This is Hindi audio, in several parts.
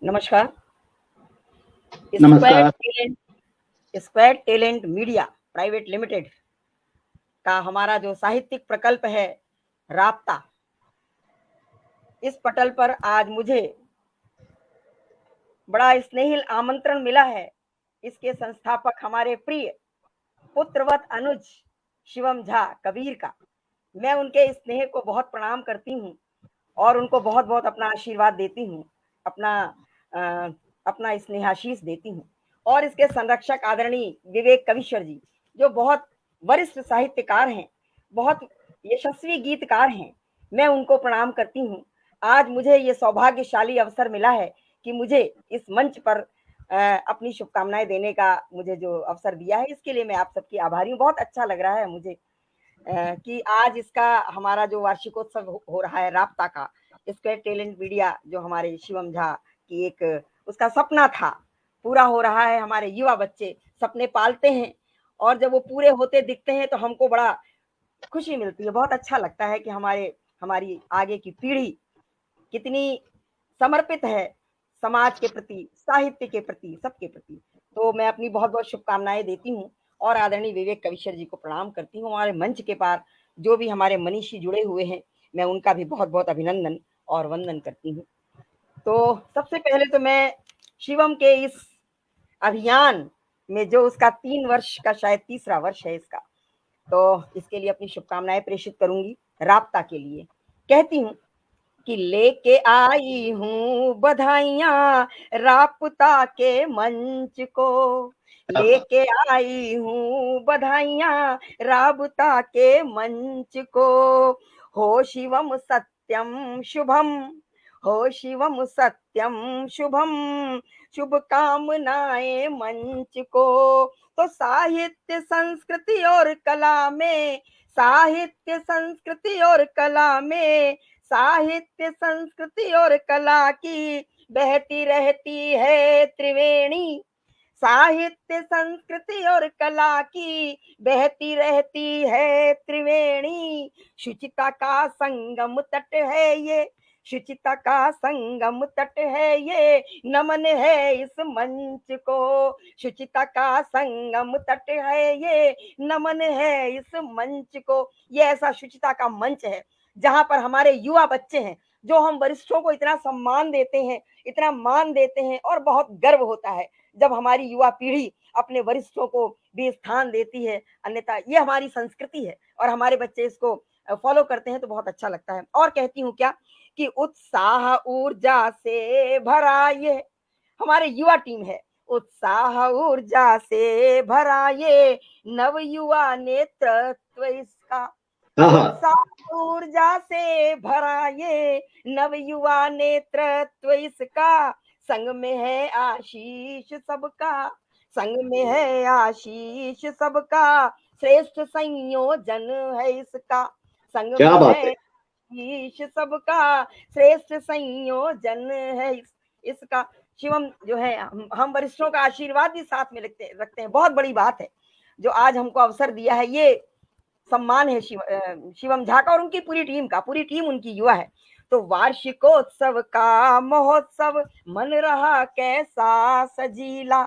नमस्कार। स्क्वायर नमस्कार। Talent square talent media private limited का हमारा जो साहित्यिक प्रकल्प है राब्ता, इस पटल पर आज मुझे बड़ा स्नेहिल आमंत्रण मिला है। इसके संस्थापक हमारे प्रिय पुत्रवत अनुज शिवम झा कबीर का मैं उनके स्नेह को बहुत प्रणाम करती हूँ और उनको बहुत बहुत अपना आशीर्वाद देती हूँ, अपना अ, अपना स्नेहाशीष देती हूँ। और इसके संरक्षक आदरणीय विवेक कविश्वर जी, जो बहुत वरिष्ठ साहित्यकार हैं, बहुत यशस्वी गीतकार हैं, मैं उनको प्रणाम करती हूँ। आज मुझे ये सौभाग्यशाली अवसर मिला है कि मुझे इस मंच पर अपनी शुभकामनाएं देने का मुझे जो अवसर दिया है, इसके लिए मैं आप सबकी आभारी हूँ। बहुत अच्छा लग रहा है मुझे कि आज इसका हमारा जो वार्षिकोत्सव हो रहा है राब्ता का, स्क्वायर टैलेंट मीडिया जो हमारे शिवम झा की एक उसका सपना था, पूरा हो रहा है। हमारे युवा बच्चे सपने पालते हैं और जब वो पूरे होते दिखते हैं तो हमको बड़ा खुशी मिलती है। बहुत अच्छा लगता है कि हमारी आगे की पीढ़ी कितनी समर्पित है समाज के प्रति, साहित्य के प्रति, सबके प्रति। तो मैं अपनी बहुत बहुत शुभकामनाएं देती हूँ और आदरणीय विवेक कविश्वर जी को प्रणाम करती हूँ। हमारे मंच के पार जो भी हमारे मनीषी जुड़े हुए हैं, मैं उनका भी बहुत बहुत अभिनंदन और वंदन करती हूँ। तो सबसे पहले तो मैं शिवम के इस अभियान में, जो उसका 3 वर्ष का शायद तीसरा वर्ष है इसका, तो इसके लिए अपनी शुभकामनाएं प्रेषित करूंगी राब्ता के लिए। कहती हूँ कि लेके आई हूँ बधाइयाँ राब्ता के मंच को, लेके आई हूँ बधाइयाँ राब्ता के मंच को। हो शिवम सत्यम शुभम, हो शिवम सत्यम शुभम, शुभकामनाएं मंच को। तो साहित्य संस्कृति और कला में, साहित्य संस्कृति और कला में, साहित्य संस्कृति और कला की बहती रहती है त्रिवेणी, साहित्य संस्कृति और कला की बहती रहती है त्रिवेणी। शुचिता का संगम तट है ये, शुचिता का संगम तट है ये, नमन है इस मंच को। शुचिता का संगम तट है ये, नमन है इस मंच को। ये ऐसा शुचिता का मंच है जहां पर हमारे युवा बच्चे हैं, जो हम वरिष्ठों को इतना सम्मान देते हैं, इतना मान देते हैं, और बहुत गर्व होता है जब हमारी युवा पीढ़ी अपने वरिष्ठों को भी स्थान देती है। अन्यथा ये हमारी संस्कृति है और हमारे बच्चे इसको फॉलो करते हैं तो बहुत अच्छा लगता है। और कहती हूँ क्या कि उत्साह ऊर्जा से भरा ये हमारे युवा टीम है, उत्साह ऊर्जा से भरा ये नव युवा नेतृत्व इसका, हाँ हाँ। उत्साह ऊर्जा से भरा ये नव युवा नेतृत्व इसका। संग में है आशीष सबका, संग में है आशीष सबका, श्रेष्ठ संयोजन है इसका। संग क्या में बात है है। आशीष सबका, श्रेष्ठ संयोजन है इसका। शिवम जो है, हम वरिष्ठों का आशीर्वाद भी साथ में रखते हैं। बहुत बड़ी बात है जो आज हमको अवसर दिया है, ये सम्मान है शिवम झा का और उनकी पूरी टीम का। पूरी टीम उनकी युवा है। तो वार्षिकोत्सव का महोत्सव मन रहा कैसा सजीला,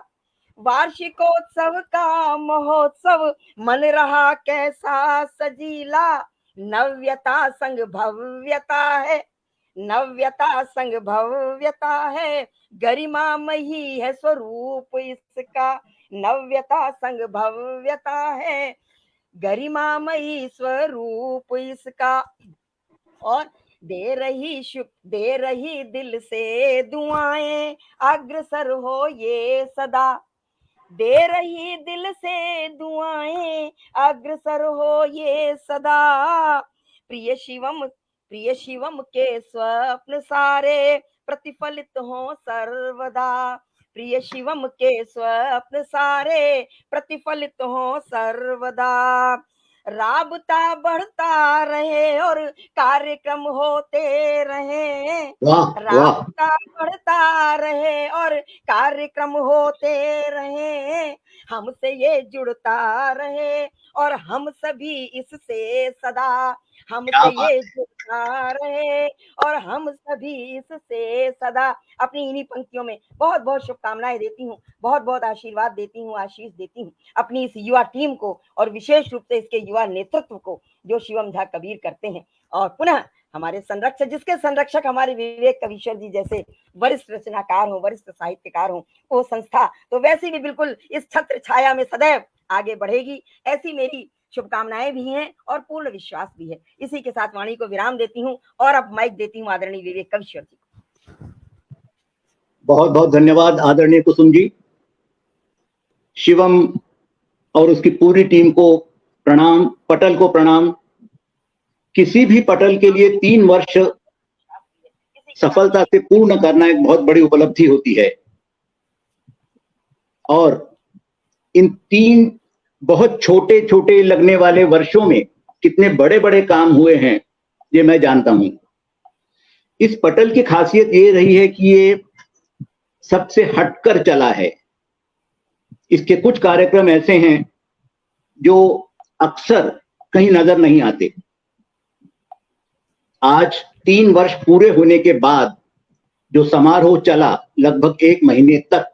वार्षिकोत्सव का महोत्सव मन रहा कैसा सजीला। नव्यता संग भव्यता है, नव्यता संग भव्यता है, गरिमामयी है स्वरूप इसका। नव्यता संग भव्यता है, गरिमामयी स्वरूप इसका। और दे रही दिल से दुआएं, अग्रसर हो ये सदा, दे रही दिल से दुआएं, अग्रसर हो ये सदा। प्रिय शिवम, प्रिय शिवम के स्वप्न सारे प्रतिफलित हो सर्वदा, प्रिय शिवम के स्वप्न सारे प्रतिफलित हो सर्वदा। राबता बढ़ता रहे और कार्यक्रम होते रहे, वाह वाह। राबता बढ़ता रहे और कार्यक्रम होते रहे, हमसे ये जुड़ता रहे और हम सभी इससे सदा, क्या हमसे बात ये है। बरसा रहे और हम सभी इससे सदा। अपनी इन्हीं पंक्तियों में बहुत बहुत शुभकामनाएं देती हूँ, बहुत बहुत आशीर्वाद देती हूँ, आशीष देती हूँ अपनी इस युवा टीम को और विशेष रूप से इसके युवा नेतृत्व को जो शिवम झा कबीर करते हैं। और पुनः हमारे संरक्षक, जिसके संरक्षक हमारे विवेक कवीश्वर जी जैसे वरिष्ठ रचनाकार हो, वरिष्ठ साहित्यकार हो, वो संस्था तो वैसी भी बिल्कुल इस छत्र छाया में सदैव आगे बढ़ेगी, ऐसी मेरी शुभकामनाएं भी हैं और पूर्ण विश्वास भी है। इसी के साथ वाणी को विराम देती हूँ और अब माइक देती हूँ आदरणीय विवेक कवीश्वर जी को। बहुत बहुत धन्यवाद आदरणीय कुसुम जी। शिवम और उसकी पूरी टीम को प्रणाम, पटल को प्रणाम। किसी भी पटल के लिए 3 वर्ष सफलता से पूर्ण करना एक बहुत बड़ी उपलब्धि होती है और इन 3 बहुत छोटे छोटे लगने वाले वर्षों में कितने बड़े बड़े काम हुए हैं ये मैं जानता हूं। इस पटल की खासियत ये रही है कि ये सबसे हटकर चला है। इसके कुछ कार्यक्रम ऐसे हैं जो अक्सर कहीं नजर नहीं आते। आज 3 वर्ष पूरे होने के बाद जो समारोह चला लगभग 1 महीने तक,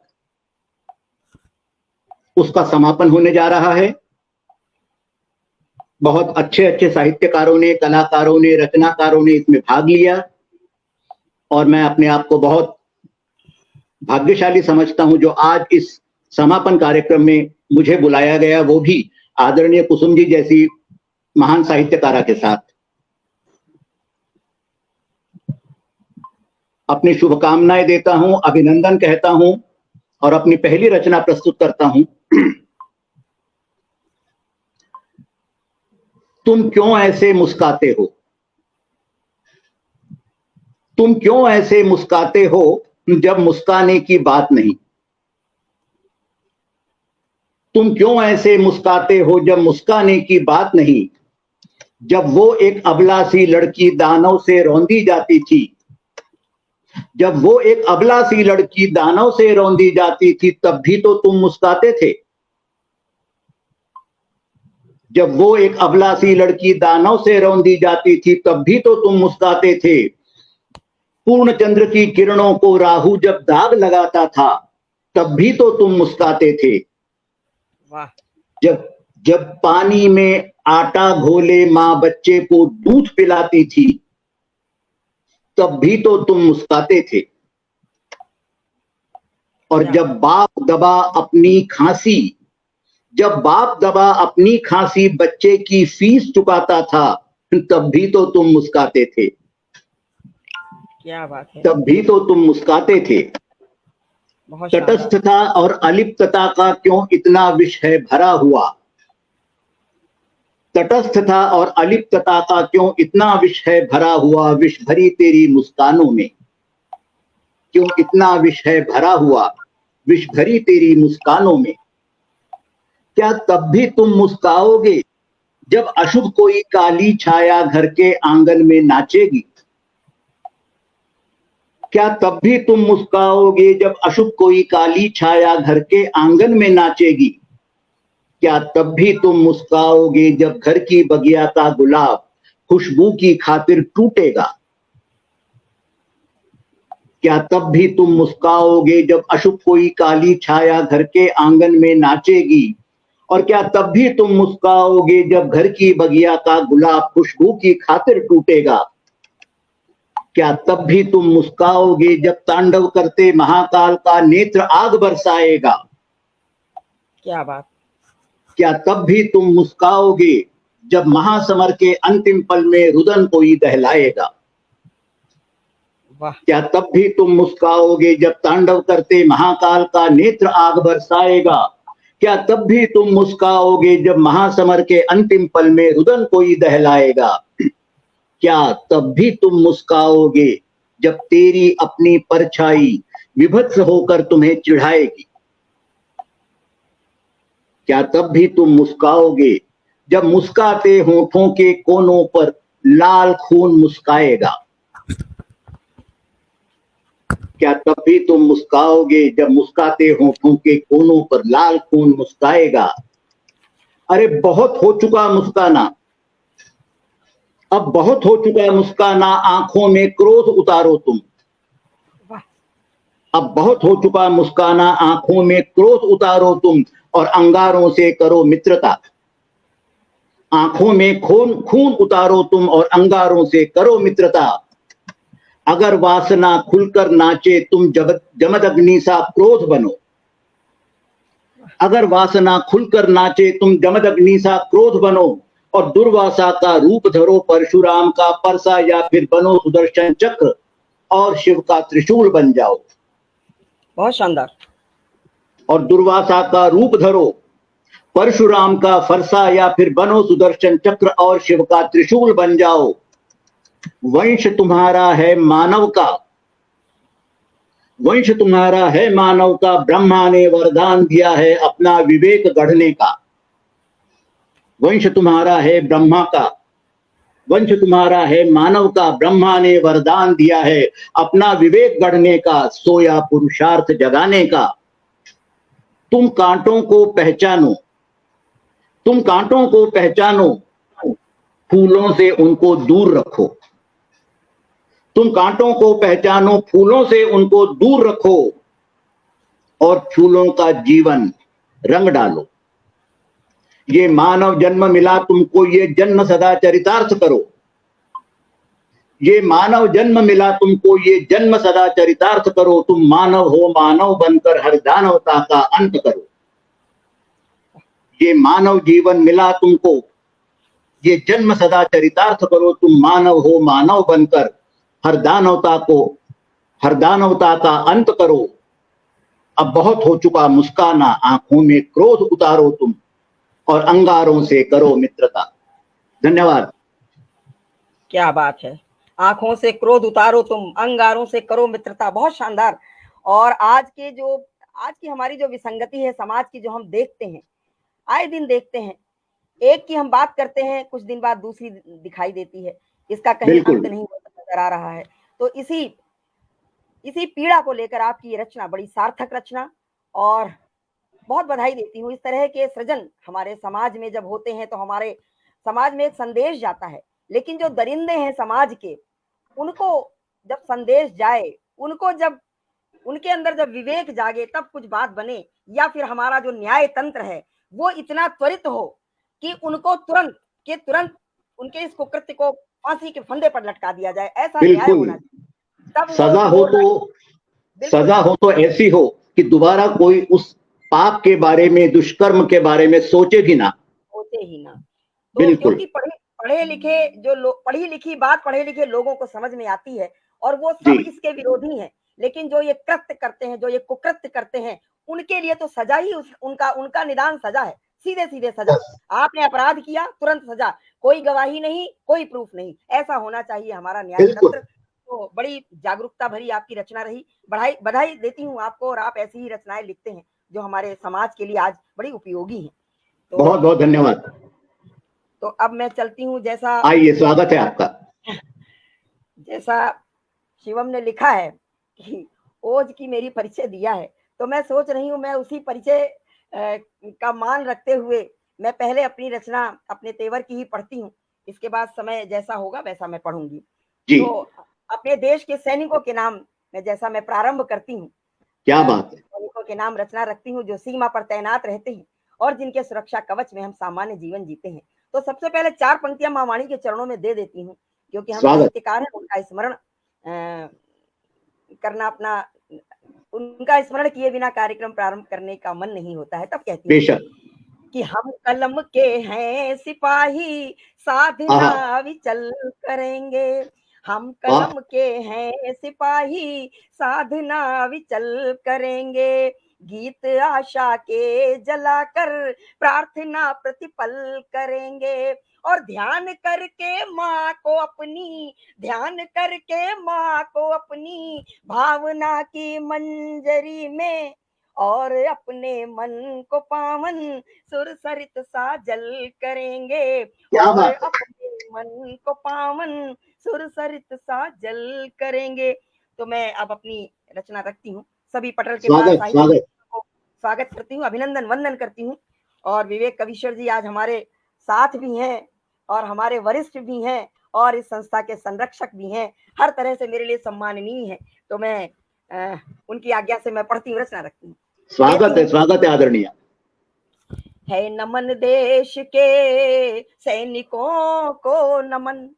उसका समापन होने जा रहा है। बहुत अच्छे अच्छे साहित्यकारों ने, कलाकारों ने, रचनाकारों ने इसमें भाग लिया और मैं अपने आप को बहुत भाग्यशाली समझता हूं जो आज इस समापन कार्यक्रम में मुझे बुलाया गया, वो भी आदरणीय कुसुम जी जैसी महान साहित्यकारा के साथ। अपनी शुभकामनाएं देता हूं, अभिनंदन कहता हूं और अपनी पहली रचना प्रस्तुत करता हूं। तुम क्यों ऐसे मुस्काते हो, तुम क्यों ऐसे मुस्काते हो जब मुस्काने की बात नहीं। तुम क्यों ऐसे मुस्काते हो जब मुस्काने की बात नहीं। जब वो एक अबला सी लड़की दानव से रौंदी जाती थी, जब वो एक अबला सी लड़की दानव से रौंदी जाती थी, तब भी तो तुम मुस्काते थे। जब वो एक अबला सी लड़की दानव से रौंदी जाती थी, तब भी तो तुम मुस्काते थे। पूर्ण चंद्र की किरणों को राहु जब दाग लगाता था, तब भी तो तुम मुस्काते थे। वाह। जब जब पानी में आटा घोले मां बच्चे को दूध पिलाती थी, तब भी तो तुम मुस्काते थे। और जब बाप दबा अपनी खांसी, जब बाप दबा अपनी खांसी बच्चे की फीस चुकाता था, तब भी तो तुम मुस्काते थे। क्या बात है। तब भी तो तुम मुस्काते थे। तटस्थता और अलिप्तता का क्यों इतना विष है भरा हुआ। तटस्थता और अलिप्तता का क्यों इतना विष है भरा हुआ। विष भरी तेरी मुस्कानों में क्यों इतना विष है भरा हुआ। विष भरी तेरी मुस्कानों में। क्या तब भी तुम मुस्काओगे जब अशुभ कोई काली छाया घर के आंगन में नाचेगी। क्या तब भी तुम मुस्काओगे जब अशुभ कोई काली छाया घर के आंगन में नाचेगी। क्या तब भी तुम मुस्काओगे जब घर की बगिया का गुलाब खुशबू की खातिर टूटेगा। क्या तब भी तुम मुस्काओगे जब अशुभ कोई काली छाया घर के आंगन में नाचेगी। और क्या तब भी तुम मुस्काओगे जब घर की बगिया का गुलाब खुशबू की खातिर टूटेगा। क्या तब भी तुम मुस्काओगे जब तांडव करते महाकाल का नेत्र आग बरसाएगा। क्या बात। क्या तब भी तुम मुस्काओगे जब महासमर के अंतिम पल में रुदन कोई दहलाएगा। वाह। क्या तब भी तुम मुस्काओगे जब तांडव करते महाकाल का नेत्र आग बरसाएगा। क्या तब भी तुम मुस्काओगे जब महासमर के अंतिम पल में रुदन कोई दहलाएगा। क्या तब भी तुम मुस्काओगे जब तेरी अपनी परछाई विभत्स होकर तुम्हें चिढ़ाएगी। क्या तब भी तुम मुस्काओगे जब मुस्काते होठों के कोनों पर लाल खून मुस्काएगा। क्या तब भी तुम मुस्काओगे जब मुस्काते होठों के कोनों पर लाल खून मुस्काएगा। अरे बहुत हो चुका मुस्काना, अब बहुत हो चुका मुस्काना, आंखों में क्रोध उतारो तुम। वाह। अब बहुत हो चुका मुस्काना, आंखों में क्रोध उतारो तुम, और अंगारों से करो मित्रता। आंखों में खून खून उतारो तुम, और अंगारों से करो मित्रता। अगर वासना खुलकर नाचे तुम, जमद अग्नि सा क्रोध बनो। अगर वासना खुलकर नाचे तुम, जमद अग्नि सा क्रोध बनो, और दुर्वासा का रूप धरो, परशुराम का परसा, या फिर बनो सुदर्शन चक्र और शिव का त्रिशूल बन जाओ। बहुत शानदार। और दुर्वासा का रूप धरो, परशुराम का फरसा, या फिर बनो सुदर्शन चक्र और शिव का त्रिशूल बन जाओ। वंश तुम्हारा है मानव का, वंश तुम्हारा है मानव का, ब्रह्मा ने वरदान दिया है अपना विवेक गढ़ने का। वंश तुम्हारा है ब्रह्मा का, वंश तुम्हारा है मानव का, ब्रह्मा ने वरदान दिया है अपना विवेक गढ़ने का, सोया पुरुषार्थ जगाने का। तुम कांटों को पहचानो, तुम कांटों को पहचानो, फूलों से उनको दूर रखो। तुम कांटों को पहचानो, फूलों से उनको दूर रखो, और फूलों का जीवन रंग डालो। ये मानव जन्म मिला तुमको, ये जन्म सदा चरितार्थ करो। ये मानव जन्म मिला तुमको, ये जन्म सदा चरितार्थ करो। तुम मानव हो, मानव बनकर हर दानवता का अंत करो। ये मानव जीवन मिला तुमको, ये जन्म सदा चरितार्थ करो। तुम मानव हो, मानव बनकर हर दानवता का अंत करो। अब बहुत हो चुका मुस्काना, आंखों में क्रोध उतारो तुम, और अंगारों से करो मित्रता। धन्यवाद। क्या बात है। आंखों से क्रोध उतारो तुम, अंगारों से करो मित्रता। बहुत शानदार। और आज की हमारी जो विसंगति है समाज की, जो हम देखते हैं, आए दिन देखते हैं, एक की हम बात करते हैं, कुछ दिन बाद दूसरी दिखाई देती है। इसका कहीं बिल्कुल। अंत नहीं होता नजर आ रहा है। तो इसी पीड़ा को लेकर आपकी ये रचना बड़ी सार्थक रचना, और बहुत बधाई देती हूँ। इस तरह के सृजन हमारे समाज में जब होते हैं तो हमारे समाज में एक संदेश जाता है। लेकिन जो दरिंदे हैं समाज के, उनको जब संदेश जाए, उनको जब उनके अंदर जब विवेक जागे, तब कुछ बात बने। या फिर हमारा जो न्याय तंत्र है वो इतना त्वरित हो कि उनको तुरंत उनके इस कुकृत्य को फांसी के फंदे पर लटका दिया जाए। ऐसा न्याय बिल्कुल। होना चाहिए। तब सजा हो तो ऐसी हो कि दोबारा कोई उस पाप के बारे में, दुष्कर्म के बारे में सोचे भी ना। होते ही ना। तो बिल्कुल। क्योंकि पढ़े लिखे जो लोग, पढ़ी लिखी बात पढ़े लिखे लोगों को समझ में आती है, और वो जी। सब इसके विरोधी हैं। लेकिन जो ये कृत्य करते हैं, जो ये कुकृत्य करते हैं, उनके लिए तो सजा ही उनका निदान सजा है। सीधे सीधे सजा। आपने अपराध किया, तुरंत सजा। कोई गवाही नहीं, कोई प्रूफ नहीं। ऐसा होना चाहिए हमारा न्याय बिल्कुल। तंत्र। तो बड़ी जागरूकता भरी आपकी रचना रही। बधाई देती हूँ आपको। और आप ऐसी ही रचनाएं लिखते हैं जो हमारे समाज के लिए आज बड़ी उपयोगी हैं। तो बहुत बहुत धन्यवाद। तो अब मैं चलती हूँ। आइए, स्वागत है आपका। जैसा शिवम ने लिखा है कि ओज की मेरी परिचय दिया है, तो मैं सोच रही हूँ मैं उसी परिचय का मान रखते हुए मैं पहले अपनी रचना अपने तेवर की ही पढ़ती हूँ। इसके बाद समय जैसा होगा वैसा मैं पढ़ूंगी। जी। तो अपने देश के सैनिकों के नाम मैं प्रारंभ करती हूँ। क्या बात है। सैनिकों के नाम रचना रखती हूँ जो सीमा पर तैनात रहते हैं और जिनके सुरक्षा कवच में हम सामान्य जीवन जीते हैं। तो सबसे पहले 4 पंक्तियां माँ वाणी के चरणों में दे देती हूँ, क्योंकि हम स्वागत। साहित्यकार हैं। उनका स्मरण किए बिना कार्यक्रम प्रारंभ करने का मन नहीं होता है। तब कहती हूँ बेशक। कि हम कलम के हैं सिपाही, साधना विचल करेंगे। हम कलम के हैं सिपाही, साधना विचल करेंगे। गीत आशा के जलाकर प्रार्थना प्रतिपल करेंगे। और ध्यान करके माँ को अपनी भावना की मंजरी में, और अपने मन को पावन सुर सरित सा जल करेंगे। और अपने मन को पावन सुर सरित सा जल करेंगे। तो मैं अब अपनी रचना रखती हूँ। सभी पटल के पास साहित्य को स्वागत करती हूँ, अभिनंदन वंदन करती हूँ। और विवेक कवीश्वर जी आज हमारे साथ भी हैं और हमारे वरिष्ठ भी हैं, और इस संस्था के संरक्षक भी हैं, हर तरह से मेरे लिए सम्माननीय है। तो मैं उनकी आज्ञा से मैं पढ़ती हूँ, रचना रखती हूँ। स्वागत है आदरणीय। है नमन देश के सैनिकों को नमन,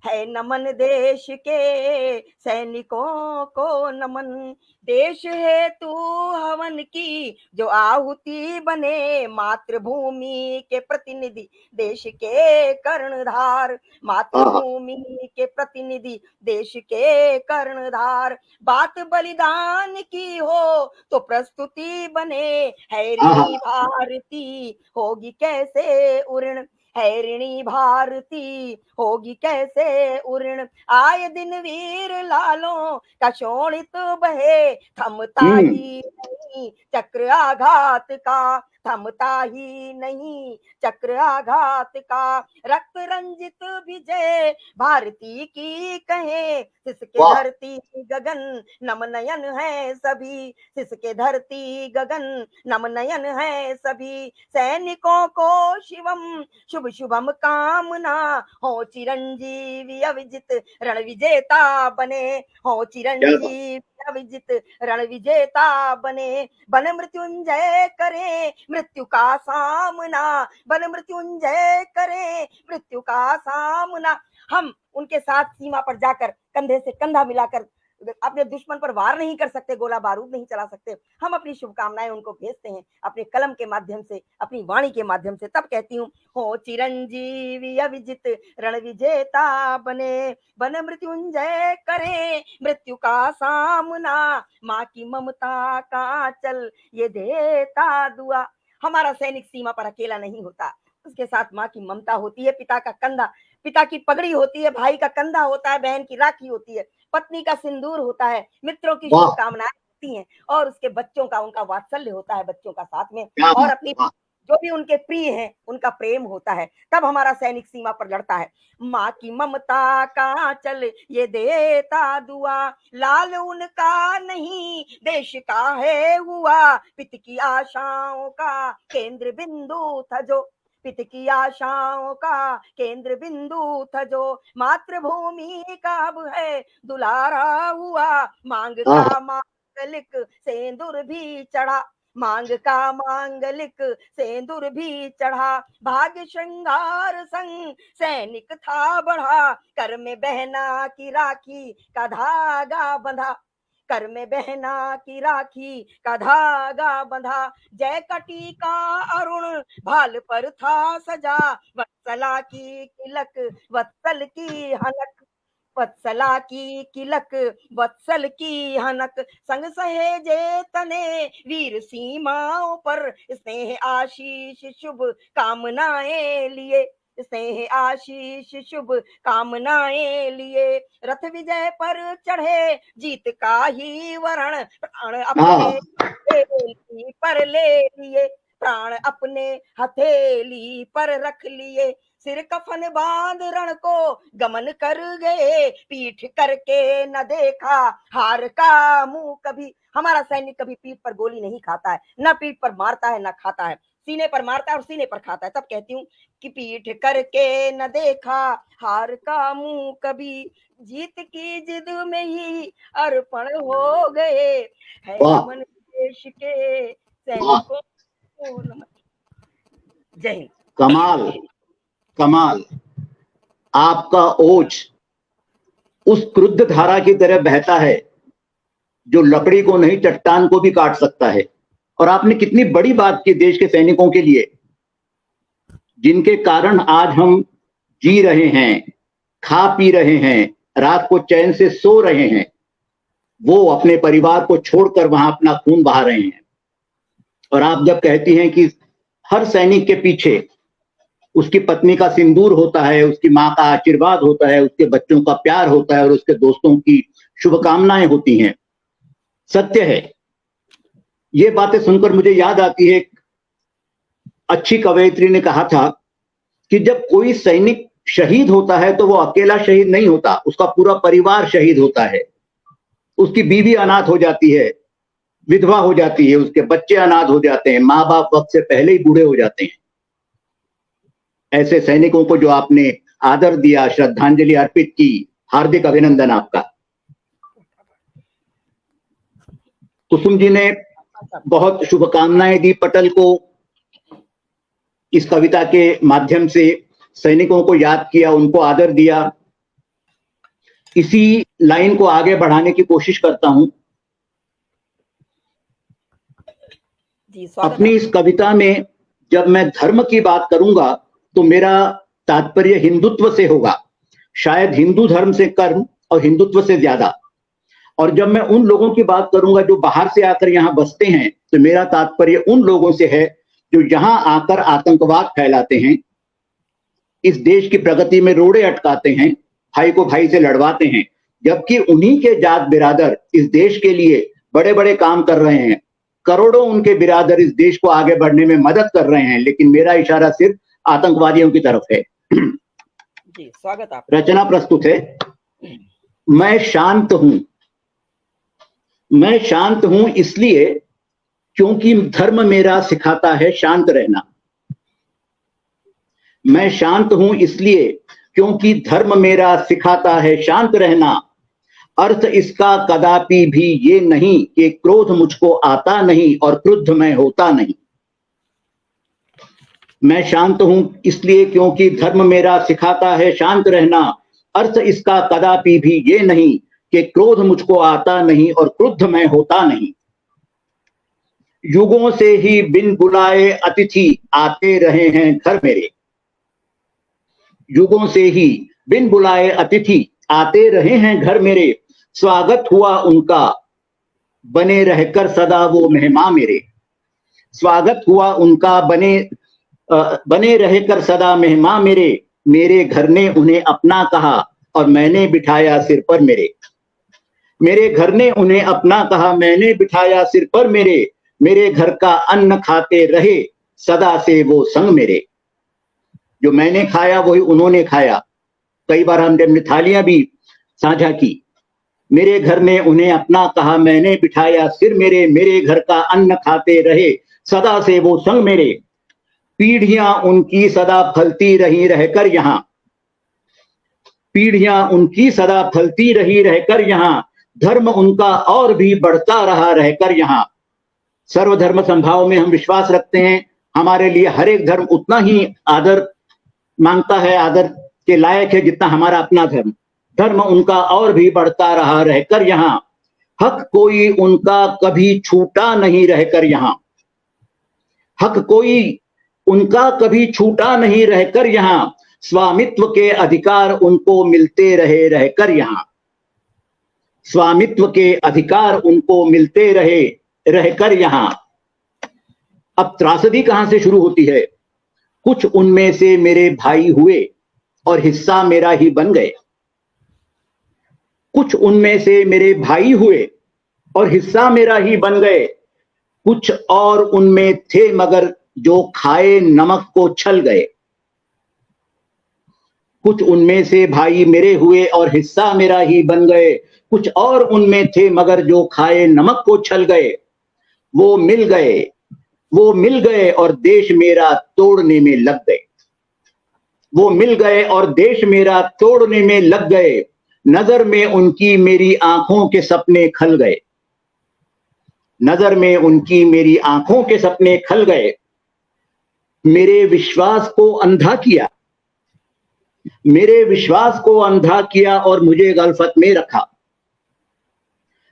है नमन देश के सैनिकों को नमन, देश हेतु हवन की जो आहुति बने, मातृभूमि के प्रतिनिधि देश के कर्णधार, मातृभूमि के प्रतिनिधि देश के कर्णधार, बात बलिदान की हो तो प्रस्तुति बने, है ऋणी भारती होगी कैसे उऋण, है ऋणी भारती होगी कैसे उऋण, आए दिन वीर लालों का शोणित बहे, थमता ही नहीं चक्र आघात का, थमता ही नहीं चक्र आघात का, रक्त रंजित विजय भारती की कहे, सिसके धरती गगन नम नयन है सभी, सिसके धरती गगन नम नयन है सभी, सैनिकों को शिवम शुभ शुभम कामना, हो चिरंजीवी अविजित रण विजेता बने, हो चिरंजीवी अविजित रण विजेता बने, बन मृत्युंजय करे मृत्यु का सामना, बन मृत्युंजय करे मृत्यु का सामना। हम उनके साथ सीमा पर जाकर कंधे से कंधा मिलाकर अपने दुश्मन पर वार नहीं कर सकते, गोला बारूद नहीं चला सकते, हम अपनी शुभकामनाएं उनको भेजते हैं अपने कलम के माध्यम से, अपनी वाणी के माध्यम से। तब कहती हूँ, हो चिरंजीवी अविजित रण विजेता बने, बन मृत्युंजय करे मृत्यु का सामना, माँ की ममता का चल ये देता दुआ। हमारा सैनिक सीमा पर अकेला नहीं होता, उसके साथ माँ की ममता होती है, पिता का कंधा, पिता की पगड़ी होती है, भाई का कंधा होता है, बहन की राखी होती है, पत्नी का सिंदूर होता है, मित्रों की शुभकामनाएं होती हैं, और उसके बच्चों का उनका वात्सल्य होता है बच्चों का साथ में, और अपनी जो भी उनके प्रिय हैं उनका प्रेम होता है। तब हमारा सैनिक सीमा पर लड़ता है। माँ की ममता का चल ये देता दुआ, लाल उनका नहीं देश का है हुआ, पित की आशाओं का केंद्र बिंदु था जो, पित की आशाओं का केंद्र बिंदु था जो, मातृभूमि का अब है दुलारा हुआ, मांग का मांगलिक सेंदूर भी चढ़ा, मांग का मांगलिक सेंदूर भी चढ़ा, भाग्य श्रृंगार संग सैनिक था बढ़ा, कर में बहना की राखी का धागा बंधा, कर में बहना की राखी का धागा बंधा, जय कटी का अरुण भाल पर था सजा, वत्सला की किलक वत्सल की हनक, वत्सला की किलक वत्सल की हनक, संग सहेजे तने वीर सीमाओं पर, स्नेह आशीष शुभ कामनाएं लिए, स्नेह आशीष शुभ कामनाएं लिए, रथ विजय पर चढ़े जीत का ही वरण, प्राण अपने पर ले लिए, प्राण अपने हथेली पर रख लिए, सिर कफन बांध रण को गमन कर गए, पीठ करके न देखा हार का मुंह कभी। हमारा सैनिक कभी पीठ पर गोली नहीं खाता है, न पीठ पर मारता है न खाता है, सीने पर मारता है और सीने पर खाता है। तब कहती हूँ कि पीठ करके न देखा हार का मुंह कभी, जीत की जिद में ही अर्पण हो गए, है नमन देश के सैनिकों को नमन। जय हिंद। कमाल कमाल, आपका ओज उस क्रुद्ध धारा की तरह बहता है जो लकड़ी को नहीं चट्टान को भी काट सकता है। और आपने कितनी बड़ी बात की देश के सैनिकों के लिए, जिनके कारण आज हम जी रहे हैं, खा पी रहे हैं, रात को चैन से सो रहे हैं, वो अपने परिवार को छोड़कर वहां अपना खून बहा रहे हैं। और आप जब कहती हैं कि हर सैनिक के पीछे उसकी पत्नी का सिंदूर होता है, उसकी माँ का आशीर्वाद होता है, उसके बच्चों का प्यार होता है और उसके दोस्तों की शुभकामनाएं होती हैं, सत्य है। ये बातें सुनकर मुझे याद आती है, अच्छी कवयित्री ने कहा था कि जब कोई सैनिक शहीद होता है तो वो अकेला शहीद नहीं होता, उसका पूरा परिवार शहीद होता है। उसकी बीवी अनाथ हो जाती है, विधवा हो जाती है, उसके बच्चे अनाथ हो जाते हैं, माँ बाप वक्त से पहले ही बूढ़े हो जाते हैं। ऐसे सैनिकों को जो आपने आदर दिया, श्रद्धांजलि अर्पित की। हार्दिक अभिनंदन आपका। कुसुम जी ने बहुत शुभकामनाएं दी पटल को, इस कविता के माध्यम से सैनिकों को याद किया, उनको आदर दिया। इसी लाइन को आगे बढ़ाने की कोशिश करता हूं। अपनी इस कविता में जब मैं धर्म की बात करूंगा तो मेरा तात्पर्य हिंदुत्व से होगा, शायद हिंदू धर्म से कर्म और हिंदुत्व से ज्यादा। और जब मैं उन लोगों की बात करूंगा जो बाहर से आकर यहाँ बसते हैं, तो मेरा तात्पर्य उन लोगों से है जो यहां आकर आतंकवाद फैलाते हैं, इस देश की प्रगति में रोड़े अटकाते हैं, भाई को भाई से लड़वाते हैं, जबकि उन्हीं के जात बिरादर इस देश के लिए बड़े बड़े काम कर रहे हैं। करोड़ों उनके बिरादर इस देश को आगे बढ़ने में मदद कर रहे हैं, लेकिन मेरा इशारा सिर्फ आतंकवादियों की तरफ है। जी, स्वागत आप। रचना प्रस्तुत है। मैं शांत हूं, मैं शांत हूं इसलिए क्योंकि धर्म मेरा सिखाता है शांत रहना। मैं शांत हूं इसलिए क्योंकि धर्म मेरा सिखाता है शांत रहना। अर्थ इसका कदापि भी ये नहीं कि क्रोध मुझको आता नहीं और क्रुद्ध मैं होता नहीं। मैं शांत हूं इसलिए क्योंकि धर्म मेरा सिखाता है शांत रहना। अर्थ इसका कदापि भी ये नहीं कि क्रोध मुझको आता नहीं और क्रुद्ध मैं होता नहीं। युगों से ही बिन बुलाए अतिथि आते रहे हैं घर मेरे। युगों से ही बिन बुलाए अतिथि आते रहे हैं घर मेरे। स्वागत हुआ उनका बने रहकर सदा वो मेहमान मेरे। स्वागत हुआ उनका बने रहकर सदा मेहमान मेरे। मेरे घर ने उन्हें अपना कहा और मैंने बिठाया सिर पर मेरे। मेरे घर ने उन्हें अपना कहा, मैंने बिठाया सिर पर मेरे। मेरे घर का अन्न खाते रहे सदा से वो संग मेरे। जो मैंने खाया वही उन्होंने खाया। कई बार हमने थालियां भी साझा की। मेरे घर ने उन्हें अपना कहा, मैंने बिठाया सिर मेरे। मेरे घर का अन्न खाते रहे सदा से वो संग मेरे। पीढ़ियां उनकी सदा फलती रही रहकर यहाँ। पीढ़ियां उनकी सदा फलती रही रहकर यहाँ। धर्म उनका और भी बढ़ता रहा रहकर यहाँ। सर्वधर्म संभाव में हम विश्वास रखते हैं। हमारे लिए हर एक धर्म उतना ही आदर मांगता है, आदर के लायक है जितना हमारा अपना धर्म। धर्म उनका और भी बढ़ता रहा रहकर यहाँ। हक कोई उनका कभी छूटा नहीं रहकर यहाँ। हक कोई उनका कभी छूटा नहीं रहकर यहाँ। स्वामित्व के अधिकार उनको मिलते रहे रहकर यहाँ। स्वामित्व के अधिकार उनको मिलते रहे रहकर यहाँ। अब त्रासदी कहां से शुरू होती है? कुछ उनमें से मेरे भाई हुए और हिस्सा मेरा ही बन गए। कुछ उनमें से मेरे भाई हुए और हिस्सा मेरा ही बन गए। कुछ और उनमें थे मगर जो खाए नमक को छल गए। कुछ उनमें से भाई मेरे हुए और हिस्सा मेरा ही बन गए। कुछ और उनमें थे मगर जो खाए नमक को छल गए। वो मिल गए और देश मेरा तोड़ने में लग गए। वो मिल गए और देश मेरा तोड़ने में लग गए। नजर में उनकी मेरी आंखों के सपने खल गए। नजर में उनकी मेरी आंखों के सपने खल गए। मेरे विश्वास को अंधा किया। मेरे विश्वास को अंधा किया और मुझे गलफत में रखा।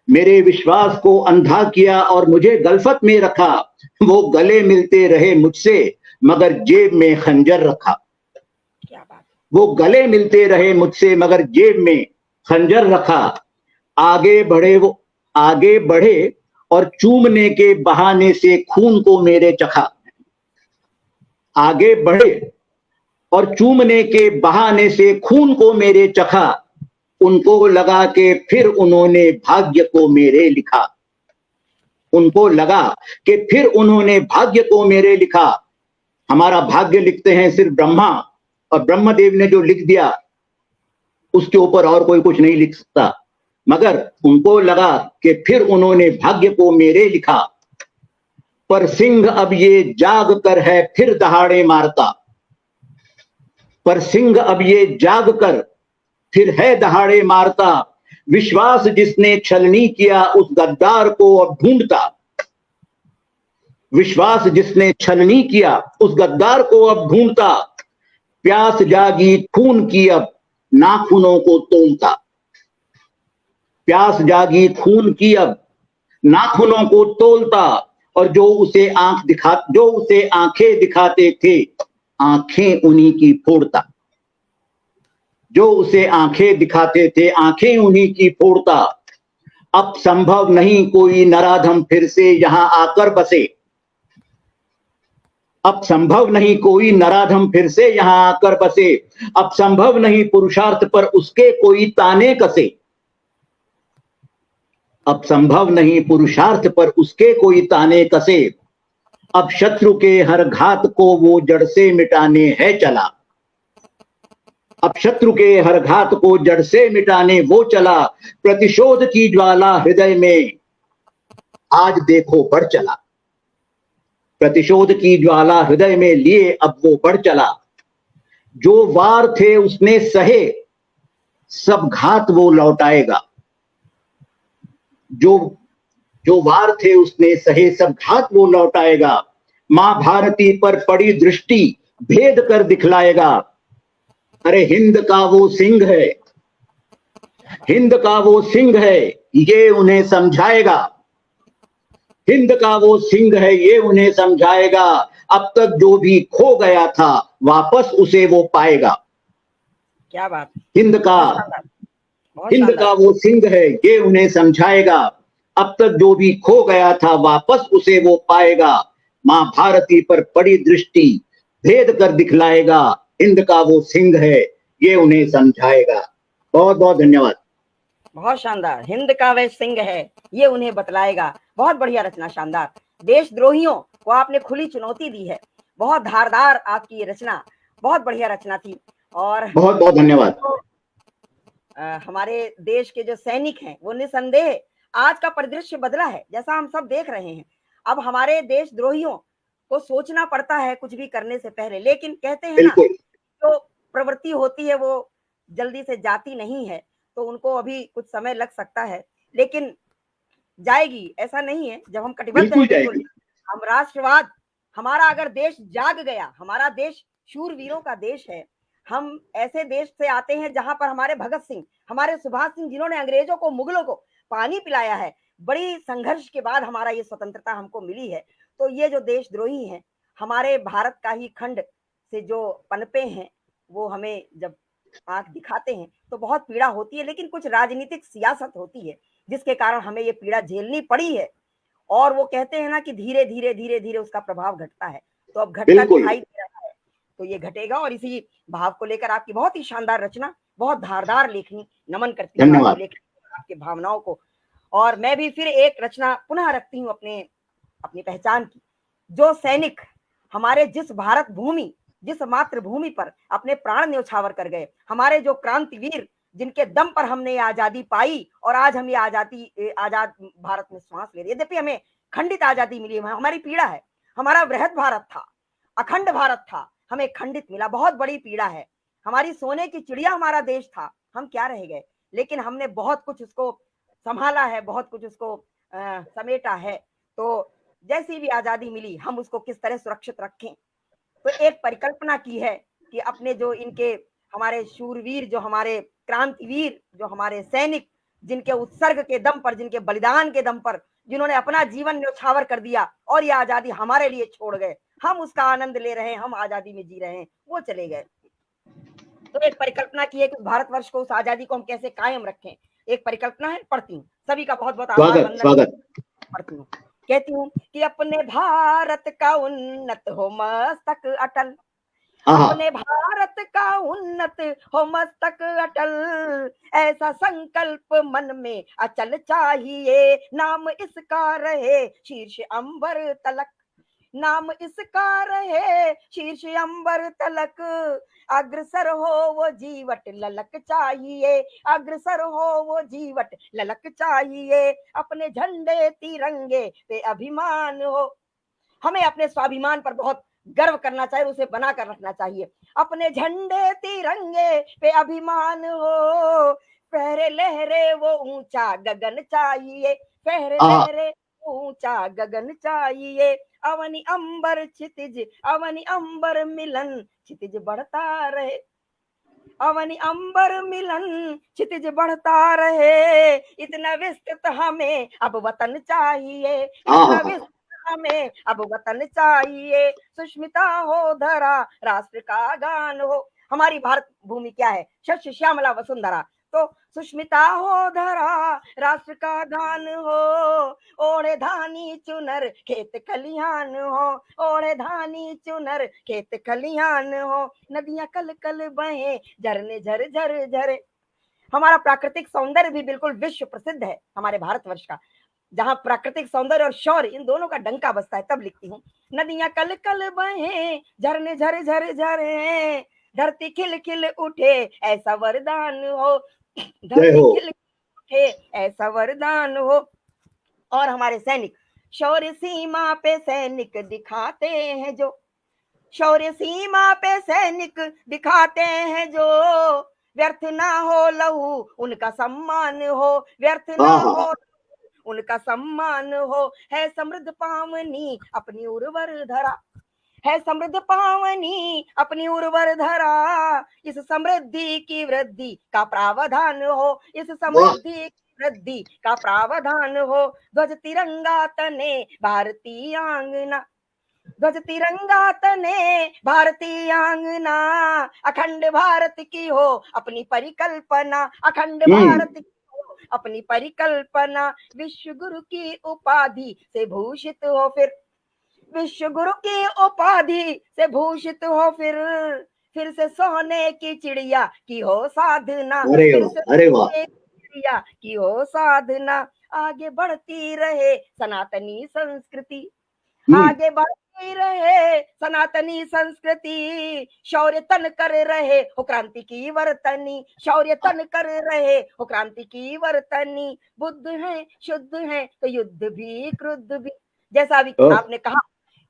मेरे विश्वास को अंधा किया और मुझे गलफत में रखा। वो गले मिलते रहे मुझसे मगर जेब में खंजर रखा। क्या बात। वो गले मिलते रहे मुझसे मगर जेब में खंजर रखा। आगे बढ़े और चूमने के बहाने से खून को मेरे चखा। आगे बढ़े और चूमने के बहाने से खून को मेरे चखा। उनको लगा कि फिर उन्होंने भाग्य को मेरे लिखा। उनको लगा कि फिर उन्होंने भाग्य को मेरे लिखा। हमारा भाग्य लिखते हैं सिर्फ ब्रह्मा, और ब्रह्मदेव ने जो लिख दिया उसके ऊपर और कोई कुछ नहीं लिख सकता। मगर उनको लगा कि फिर उन्होंने भाग्य को मेरे लिखा। पर सिंह अब ये जाग कर है फिर दहाड़े मारता। पर सिंह अब ये जाग कर फिर है दहाड़े मारता, विश्वास जिसने छलनी किया उस गद्दार को अब ढूंढता। विश्वास जिसने छलनी किया उस गद्दार को अब ढूंढता, प्यास जागी खून की अब नाखूनों को तोलता। प्यास जागी खून की अब नाखूनों को तोलता, और जो उसे आंखें दिखाते थे आंखें उन्हीं की फोड़ता। जो उसे आंखें दिखाते थे आंखें उन्हीं की फोड़ता। अब संभव नहीं कोई नराधम फिर से यहां आकर बसे। अब संभव नहीं कोई नराधम फिर से यहां आकर बसे। अब संभव नहीं पुरुषार्थ पर उसके कोई ताने कसे। अब संभव नहीं पुरुषार्थ पर उसके कोई ताने कसे। अब शत्रु के हर घात को वो जड़ से मिटाने है चला। अब शत्रु के हर घात को जड़ से मिटाने वो चला। प्रतिशोध की ज्वाला हृदय में आज देखो बढ़ चला। प्रतिशोध की ज्वाला हृदय में लिए अब वो बढ़ चला। जो वार थे उसने सहे सब घात वो लौटाएगा। जो वार थे उसने सहे सब घात वो लौटाएगा। मां भारती पर पड़ी दृष्टि भेद कर दिखलाएगा। अरे हिंद का वो सिंह है, हिंद का वो सिंह है, ये उन्हें समझाएगा। हिंद का वो सिंह है, ये उन्हें समझाएगा। अब तक जो भी खो गया था वापस उसे वो पाएगा। क्या बात, हिंद का बहुत शानदार, बहुत हिंद शानदार। का वो सिंह है, ये उन्हें समझाएगा। अब तक जो भी खो गया था वापस उसे वो पाएगा। मां भारती पर पड़ी दृष्टि भेद कर दिखलाएगा। हिंद का वो सिंह है, ये उन्हें समझाएगा। बहुत बहुत धन्यवाद। बहुत शानदार। हिंद का वह सिंह है, ये उन्हें बतलाएगा। बहुत बढ़िया रचना, शानदार। देशद्रोहियों को आपने खुली चुनौती दी है। बहुत धारदार आपकी ये रचना, बहुत बढ़िया रचना थी। और बहुत बहुत धन्यवाद। तो, हमारे देश के जो सैनिक हैं वो निसंदेह आज का परिदृश्य बदला है, जैसा हम सब देख रहे हैं। अब हमारे देशद्रोहियों को सोचना पड़ता है कुछ भी करने से पहले, लेकिन कहते हैं ना, बिल्कुल जो प्रवृत्ति होती है वो जल्दी से जाती नहीं है, तो उनको अभी कुछ समय लग सकता है, लेकिन जाएगी, ऐसा नहीं है। जब हम कटिबद्ध बिल्कुल हैं, बिल्कुल जाएगी। हम राष्ट्रवाद, हमारा अगर देश जाग गया, हमारा देश शूरवीरों का देश है। हम ऐसे देश से आते हैं जहां पर हमारे भगत सिंह, हमारे सुभाष सिंह, जिन्होंने अंग्रेजों को, मुगलों को पानी पिलाया है। बड़ी संघर्ष के बाद हमारा ये स्वतंत्रता हमको मिली है। तो ये जो देशद्रोही हैं, हमारे भारत का ही खंड से जो पनपे हैं, वो हमें जब आंख दिखाते हैं तो बहुत पीड़ा होती है, लेकिन कुछ राजनीतिक सियासत होती है जिसके कारण हमें ये पीड़ा झेलनी पड़ी है। और वो कहते हैं ना कि धीरे धीरे धीरे धीरे उसका प्रभाव घटता है, तो अब घटता बिल्कुल दिखाई दे रहा है। तो ये घटेगा, और इसी भाव को लेकर आपकी बहुत ही शानदार रचना, बहुत धारदार लेखनी। नमन करती हूँ आपकी धन्यवाद। लेखनी, आपके भावनाओं को। और मैं भी फिर एक रचना पुनः रखती हूँ अपने अपनी पहचान की। जो सैनिक हमारे जिस भारत भूमि, जिस मातृभूमि पर अपने प्राण न्यौछावर कर गए, हमारे जो क्रांतिवीर, जिनके दम पर हमने ये आजादी पाई, और आज हम ये आजाद भारत में श्वास ले रहे हैं। यद्यपि हमें खंडित आजादी मिली है, हमारी पीड़ा है। हमारा वृहद भारत था, अखंड भारत था, हमें खंडित मिला, बहुत बड़ी पीड़ा है। हमारी सोने की चिड़िया हमारा देश था, हम क्या रह गए। लेकिन हमने बहुत कुछ उसको संभाला है, बहुत कुछ उसको समेटा है। तो जैसी भी आजादी मिली, हम उसको किस तरह सुरक्षित रखें। तो एक परिकल्पना की है कि अपने जो इनके हमारे शूरवीर, जो हमारे क्रांतिवीर, जो हमारे सैनिक, जिनके उत्सर्ग के दम पर, जिनके बलिदान के दम पर, जिन्होंने अपना जीवन न्यौछावर कर दिया और ये आजादी हमारे लिए छोड़ गए, हम उसका आनंद ले रहे हैं, हम आजादी में जी रहे हैं, वो चले गए। तो एक परिकल्पना की है कि भारतवर्ष को, उस आजादी को हम कैसे कायम रखें। एक परिकल्पना है, पढ़ती हूँ। सभी का बहुत बहुत आभार, स्वागत वंदन। स्वागत। पढ़ती हूँ, कहती हूँ कि अपने भारत का उन्नत हो मस्तक अटल, हाँ अपने भारत का उन्नत हो मस्तक अटल, ऐसा संकल्प मन में अचल चाहिए, नाम इसका रहे शीर्ष अंबर तलक, नाम इसका रहे शीर्ष अंबर तलक, अग्रसर हो वो जीवट ललक चाहिए, अग्रसर हो वो जीवट ललक चाहिए, अपने झंडे तिरंगे पे अभिमान हो। हमें अपने स्वाभिमान पर बहुत गर्व करना चाहिए, उसे बना कर रखना चाहिए। अपने झंडे तिरंगे पे अभिमान हो, फहरे लहरे वो ऊंचा गगन चाहिए, फहरे लहरे ऊंचा गगन चाहिए। अवनि अंबर क्षितिज, अवनि अंबर मिलन, क्षितिज बढ़ता रहे, अवनि अंबर मिलन क्षितिज बढ़ता रहे। इतना विस्तृत हमें अब वतन चाहिए, इतना विस्तृत हमें अब वतन चाहिए। सुष्मिता हो धरा, राष्ट्र का गान हो। हमारी भारत भूमि क्या है? शस्य श्यामला वसुंधरा। तो सुष्मिता हो धरा, राष्ट्र का गान हो। ओढ़े धानी चुनर खेत खलिहान हो, ओढ़े धानी चुनर खेत खलिहान हो। नदियां कल कल बहे, झरने झर झर झरे। हमारा प्राकृतिक सौंदर्य भी बिल्कुल विश्व प्रसिद्ध है हमारे भारतवर्ष का, जहां प्राकृतिक सौंदर्य और शौर्य इन दोनों का डंका बजता है। तब लिखती हूँ, नदियां कल कल बहे, झरने झर झर झरे। धरती खिल खिल उठे, ऐसा वरदान हो, धरती खिल उठे, ऐसा वरदान हो। और हमारे सैनिक शौर्य सीमा पे सैनिक दिखाते हैं जो, शौर्य सीमा पे सैनिक दिखाते हैं जो। व्यर्थ ना हो लहू उनका सम्मान हो, व्यर्थ ना हो उनका सम्मान हो। है समृद्ध पावनी अपनी उर्वर धरा, है समृद्ध पावनी अपनी उर्वर धरा। इस समृद्धि की वृद्धि का प्रावधान हो, इस समृद्धि की वृद्धि का प्रावधान हो। ध्वज तिरंगा तने भारतीय आंगना, ध्वज तिरंगा तने भारतीय आंगना। अखंड भारत की हो अपनी परिकल्पना, अखंड भारत की हो अपनी परिकल्पना। विश्व गुरु की उपाधि से भूषित हो फिर, विश्व गुरु की उपाधि से भूषित हो फिर से सोने की चिड़िया की हो साधना, फिर से सोने की चिड़िया की हो साधना। आगे बढ़ती रहे सनातनी संस्कृति, आगे बढ़ती रहे सनातनी संस्कृति। शौर्य तन कर रहे हो क्रांति की वर्तनी, शौर्य तन कर रहे हो क्रांति की वर्तनी। बुद्ध हैं शुद्ध हैं तो युद्ध भी क्रुद्ध भी। जैसा अभी आपने कहा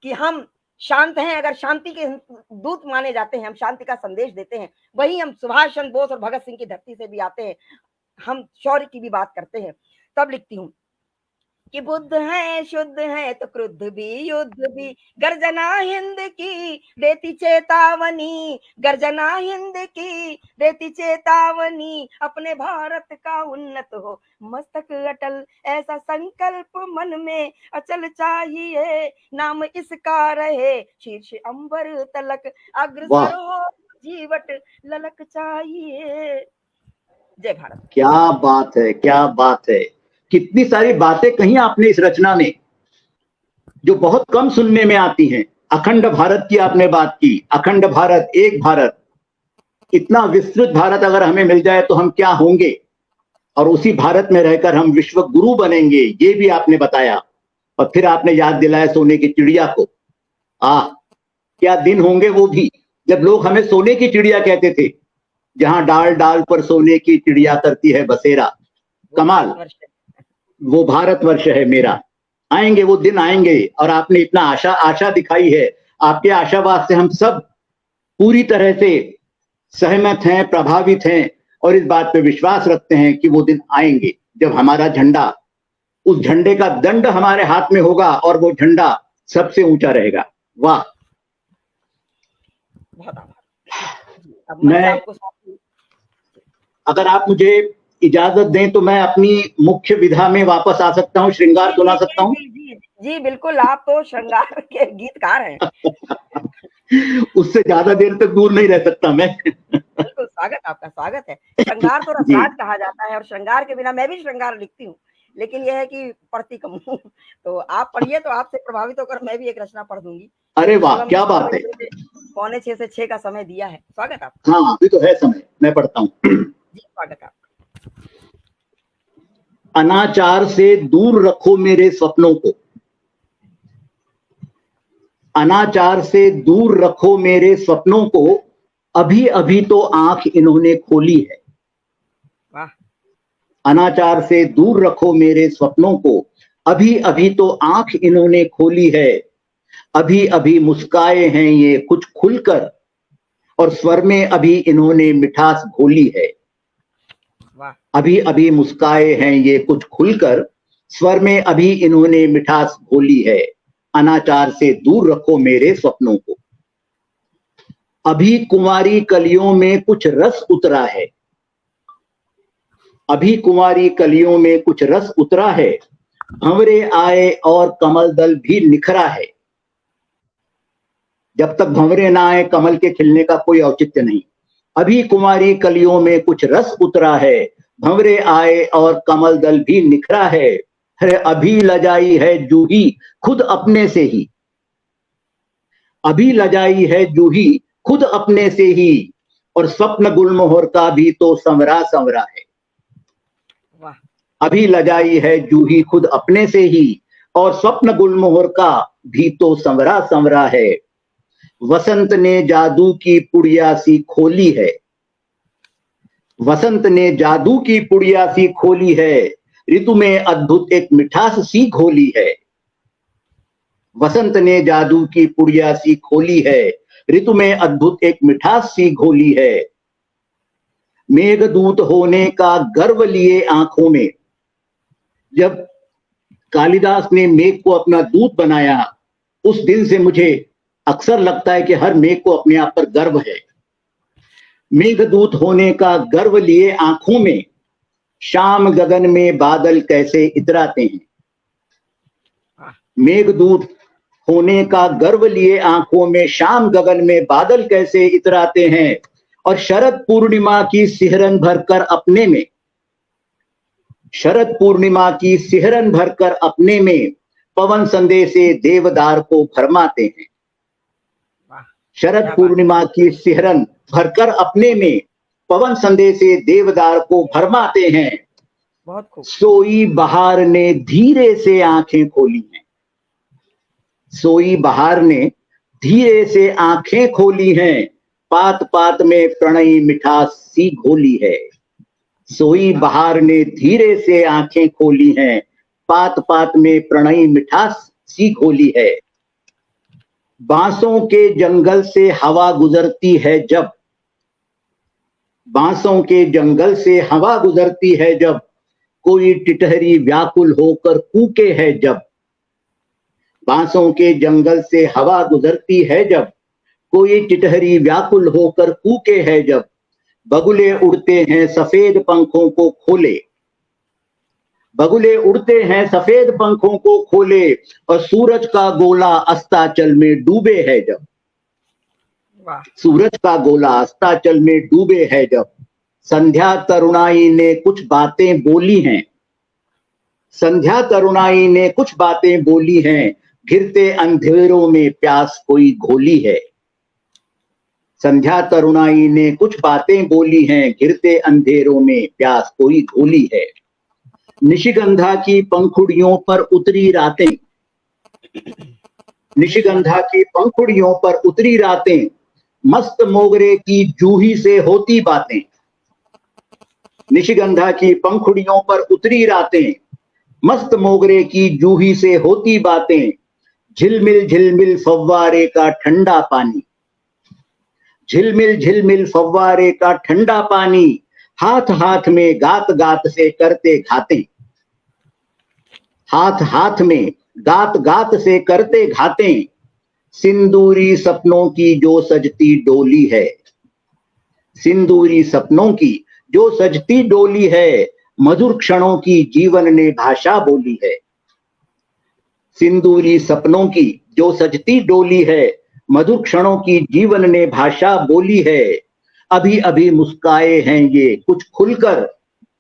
कि हम शांत हैं, अगर शांति के दूत माने जाते हैं, हम शांति का संदेश देते हैं, वही हम सुभाष चंद्र बोस और भगत सिंह की धरती से भी आते हैं, हम शौर्य की भी बात करते हैं। तब लिखती हूँ कि बुद्ध हैं शुद्ध हैं तो क्रुद्ध भी युद्ध भी। गर्जना हिंद की देती चेतावनी, गर्जना हिंद की देती चेतावनी। अपने भारत का उन्नत हो मस्तक अटल, ऐसा संकल्प मन में अचल चाहिए। नाम इसका रहे शीर्ष अंबर तलक, अग्रसर हो जीवट ललक चाहिए। जय भारत। क्या बात है, क्या बात है। कितनी सारी बातें कही आपने इस रचना में जो बहुत कम सुनने में आती हैं। अखंड भारत की आपने बात की, अखंड भारत, एक भारत। इतना विस्तृत भारत अगर हमें मिल जाए तो हम क्या होंगे, और उसी भारत में रहकर हम विश्व गुरु बनेंगे, ये भी आपने बताया। और फिर आपने याद दिलाया सोने की चिड़िया को। क्या दिन होंगे वो भी, जब लोग हमें सोने की चिड़िया कहते थे, जहां डाल डाल पर सोने की चिड़िया करती है बसेरा। कमाल, वो भारतवर्ष है मेरा। आएंगे वो दिन आएंगे, और आपने इतना आशा दिखाई है। आपके आशावाद से हम सब पूरी तरह से सहमत हैं, प्रभावित हैं, और इस बात पे विश्वास रखते हैं कि वो दिन आएंगे जब हमारा झंडा, उस झंडे का दंड हमारे हाथ में होगा और वो झंडा सबसे ऊंचा रहेगा। वाह। मैं, अगर आप मुझे इजाजत दें तो मैं अपनी मुख्य विधा में वापस आ सकता हूँ, श्रृंगार सुना सकता हूँ? जी बिल्कुल, आप तो श्रृंगार के गीतकार हैं। उससे ज्यादा देर तक दूर नहीं रह सकता मैं। बिल्कुल, स्वागत, आपका स्वागत है। श्रृंगार तो रसराज कहा जाता है, और श्रृंगार के बिना, मैं भी श्रृंगार लिखती हूँ, लेकिन यह है कि पढ़ती कम हूँ। तो आप पढ़िए, तो आपसे प्रभावित होकर मैं भी एक रचना पढ़ दूंगी। अरे वाह, क्या बात है। 5:45 से 6 का समय दिया है। स्वागत आप। हाँ, अभी तो है समय, मैं पढ़ता हूँ। जी स्वागत आप। अनाचार से दूर रखो मेरे सपनों को, अनाचार से दूर रखो मेरे सपनों को, अभी अभी तो आंख इन्होंने खोली है। वाह। अनाचार से दूर रखो मेरे सपनों को, अभी अभी तो आंख इन्होंने खोली है। अभी अभी मुस्काए हैं ये कुछ खुलकर, और स्वर में अभी इन्होंने मिठास घोली है। वाह, अभी अभी मुस्काए हैं ये कुछ खुलकर, स्वर में अभी इन्होंने मिठास घोली है। अनाचार से दूर रखो मेरे स्वप्नों को। अभी कुंवारी कलियों में कुछ रस उतरा है। अभी कुंवारी कलियों में कुछ रस उतरा है। भंवरे आए और कमल दल भी निखरा है। जब तक भंवरे ना आए कमल के खिलने का कोई औचित्य नहीं। अभी कुंवारी कलियों में कुछ रस उतरा है। भंवरे आए और कमल दल भी निखरा है। अरे अभी लजाई है जूही खुद अपने से ही। अभी लजाई है जूही खुद अपने से ही, और स्वप्न गुलमोहर का भी तो संवरा संवरा है। वाह, अभी लजाई है जूही खुद अपने से ही, और स्वप्न गुलमोहर का भी तो संवरा संवरा है। वसंत ने जादू की पुड़िया सी खोली है। वसंत ने जादू की पुड़िया सी खोली है। ऋतु में अद्भुत एक मिठास सी घोली है। वसंत ने जादू की पुड़िया सी खोली है। ऋतु में अद्भुत एक मिठास सी घोली है। मेघदूत होने का गर्व लिए आंखों में। जब कालिदास ने मेघ को अपना दूत बनाया, उस दिन से मुझे अक्सर लगता है कि हर मेघ को अपने आप पर गर्व है। मेघदूत होने का गर्व लिए आंखों में, शाम गगन में बादल कैसे इतराते हैं। मेघदूत होने का गर्व लिए आंखों में, शाम गगन में बादल कैसे इतराते हैं। और शरद पूर्णिमा की सिहरन भरकर अपने में, शरद पूर्णिमा की सिहरन भरकर अपने में, पवन संदेशे देवदार को भरमाते हैं। शरद पूर्णिमा की सिहरन भरकर अपने में, पवन संदेशे देवदार को भरमाते हैं। बहुत खूब। सोई बहार ने धीरे से आंखें खोली हैं। सोई बहार ने धीरे से आंखें खोली हैं। पात पात में प्रणयी मिठास सी घोली है। सोई बहार ने धीरे से आंखें खोली हैं। पात पात में प्रणयी मिठास सी घोली है। बांसों के जंगल से हवा गुजरती है जब, बांसों के जंगल से हवा गुजरती है जब, कोई टिटहरी व्याकुल होकर कूके है जब। बांसों के जंगल से हवा गुजरती है जब, कोई टिटहरी व्याकुल होकर कूके है जब। बगुले उड़ते हैं सफेद पंखों को खोले। बगुले उड़ते हैं सफेद पंखों को खोले, और सूरज का गोला अस्ताचल में डूबे है जब। सूरज का गोला अस्ताचल में डूबे है जब। संध्या तरुणाई ने कुछ बातें बोली हैं। संध्या तरुणाई ने कुछ बातें बोली हैं। घिरते अंधेरों में प्यास कोई घोली है। संध्या तरुणाई ने कुछ बातें बोली हैं। घिरते अंधेरों में प्यास कोई घोली है। निशिगंधा की पंखुड़ियों पर उतरी रातें। निशिगंधा की पंखुड़ियों पर उतरी रातें, मस्त मोगरे की जूही से होती बातें। निशिगंधा की पंखुड़ियों पर उतरी रातें, मस्त मोगरे की जूही से होती बातें। झिलमिल झिलमिल फव्वारे का ठंडा पानी। झिलमिल झिलमिल फव्वारे का ठंडा पानी, हाथ हाथ में गात गात से करते घाते। हाथ हाथ में गात गात से करते घाते। सिंदूरी सपनों की जो सजती डोली है। सिंदूरी सपनों की जो सजती डोली है, मधुर क्षणों की जीवन ने भाषा बोली है। सिंदूरी सपनों की जो सजती डोली है, मधुर क्षणों की जीवन ने भाषा बोली है। अभी अभी मुस्काए हैं ये कुछ खुलकर,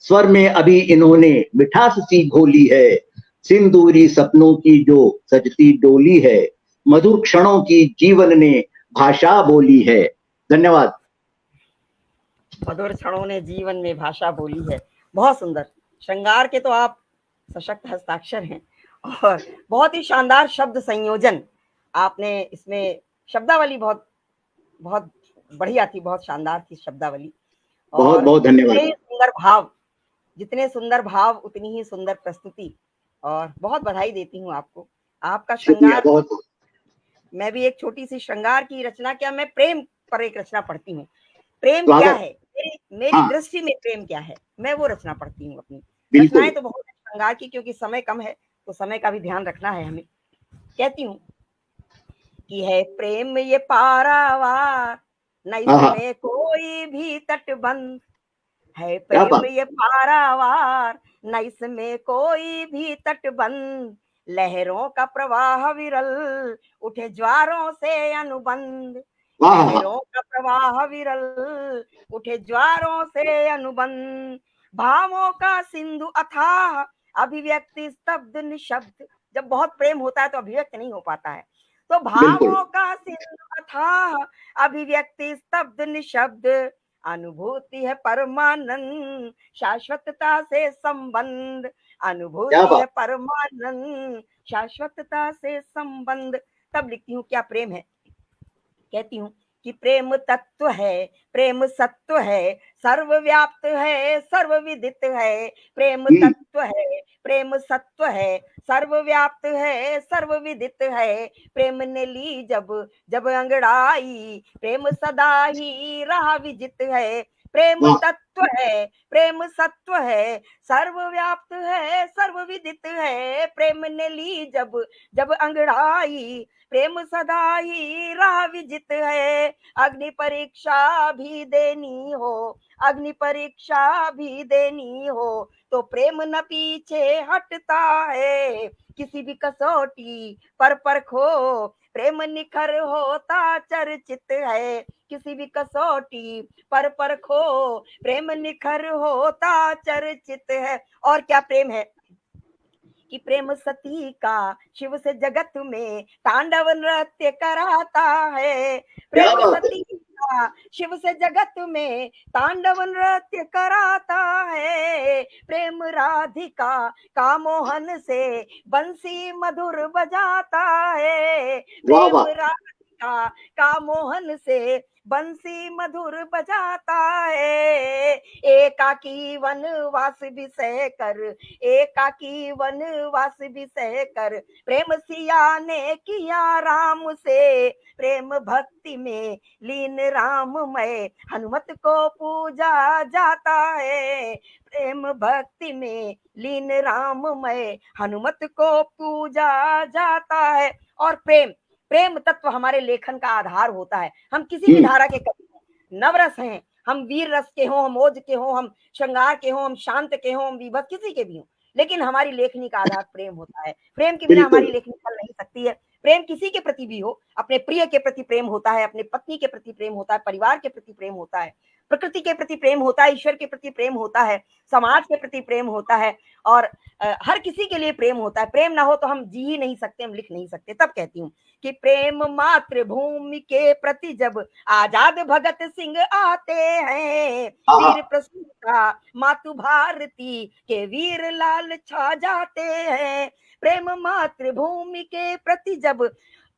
स्वर में अभी इन्होंने मिठास सी घोली है। सिंदूरी सपनों की जो सजती डोली है, मधुर क्षणों की जीवन ने भाषा बोली है। धन्यवाद। मधुर क्षणों ने जीवन में भाषा बोली है। बहुत सुंदर। श्रृंगार के तो आप सशक्त हस्ताक्षर हैं, और बहुत ही शानदार शब्द संयोजन आपने इसमें। शब्दावली बहुत बहुत बढ़िया थी, बहुत शानदार थी शब्दावली। बहुत बहुत धन्यवाद। जितने सुंदर भाव उतनी ही सुंदर प्रस्तुति, और बहुत बधाई देती हूँ आपको। आपका श्रृंगार मैं भी एक छोटी सी श्रृंगार की रचना, क्या मैं प्रेम पर एक रचना पढ़ती हूँ। प्रेम क्या स्वागत। है, मेरी हाँ, दृष्टि में प्रेम क्या है, मैं वो रचना पढ़ती हूँ अपनी। बिल्कुल। रचनाएं तो बहुत है श्रृंगार की, क्योंकि समय कम है तो समय का भी ध्यान रखना है हमें। कहती हूँ कि है प्रेम ये पारावार, न हाँ, हाँ, इसमें कोई भी तटबंध। है क्या प्रेम बात। ये पारावार, न इसमें कोई भी तटबंध। लहरों का प्रवाह विरल, उठे ज्वारों से अनुबंध। वाह, हाँ, हाँ, लहरों का प्रवाह विरल, उठे ज्वारों से अनुबंध। भावों का सिंधु अथाह, अभिव्यक्ति स्तब्ध निशब्द। जब बहुत प्रेम होता है तो अभिव्यक्त नहीं हो पाता है। तो बिल्कुल। भावों का सिंधु अथाह, अभिव्यक्ति स्तब्ध निशब्द। अनुभूति है परमानंद, शाश्वतता से संबंध। क्या अनुभूति बात। है परमानंद, शाश्वतता से संबंध। तब लिखती हूँ क्या प्रेम है। कहती हूँ कि प्रेम तत्व है, प्रेम सत्व है, सर्वव्याप्त है, सर्वविदित है। प्रेम हम्म, तत्व है, प्रेम सत्व है, सर्वव्याप्त है, सर्वविदित है। प्रेम ने ली जब जब अंगड़ाई, प्रेम सदा ही रहा विजित है। प्रेम वाह, तत्व है, प्रेम सत्व है, सर्वव्याप्त है, सर्वविदित है। प्रेम ने ली जब जब अंगड़ाई, प्रेम सदा ही राह विजित है। अग्नि परीक्षा भी देनी हो, अग्नि परीक्षा भी देनी हो, तो प्रेम न पीछे हटता है। किसी भी कसौटी पर परखो, प्रेम निखर होता चर्चित है। किसी भी कसौटी पर परखो, प्रेम निखर होता चर्चित है। और क्या प्रेम है कि प्रेम सती का शिव से जगत में तांडव नृत्य कराता है। क्या प्रेम बात है। सती का शिव से जगत में तांडव नृत्य कराता है। प्रेम राधिका का मोहन से बंसी मधुर बजाता है। वाह, प्रेम वाह। राधिका का मोहन से बंसी मधुर बजाता है। एकाकी वनवास भी सह कर, एकाकी वनवास भी सह कर, प्रेम सिया ने किया राम से। प्रेम भक्ति में लीन राममय, हनुमत को पूजा जाता है। प्रेम भक्ति में लीन राममय, हनुमत को पूजा जाता है। और प्रेम, प्रेम तत्व हमारे लेखन का आधार होता है। हम किसी भी हम्म, धारा के कवि हैं, नवरस हैं, हम वीर रस के हों, हम ओज के हों, हम श्रृंगार के हों, हम शांत के हों, हम विभत्स किसी के भी हों, लेकिन हमारी लेखनी का आधार प्रेम होता है। प्रेम के बिना बिल्कुल। हमारी लेखनी चल नहीं सकती है। प्रेम किसी के प्रति भी हो, अपने प्रिय के प्रति प्रेम होता है, अपने पत्नी के प्रति प्रेम होता है, परिवार के प्रति प्रेम होता है, प्रकृति के प्रति प्रेम होता है, ईश्वर के प्रति प्रेम होता है, समाज के प्रति प्रेम होता है, और हर किसी के लिए प्रेम होता है। प्रेम ना हो तो हम जी ही नहीं सकते, हम लिख नहीं सकते। तब कहती हूँ कि प्रेम मातृभूमि के प्रति जब आजाद भगत सिंह आते हैं, हाँ, वीर हाँ, प्रसूता मातु भारती के वीर लाल छा जाते हैं। प्रेम मातृभूमि के प्रति जब,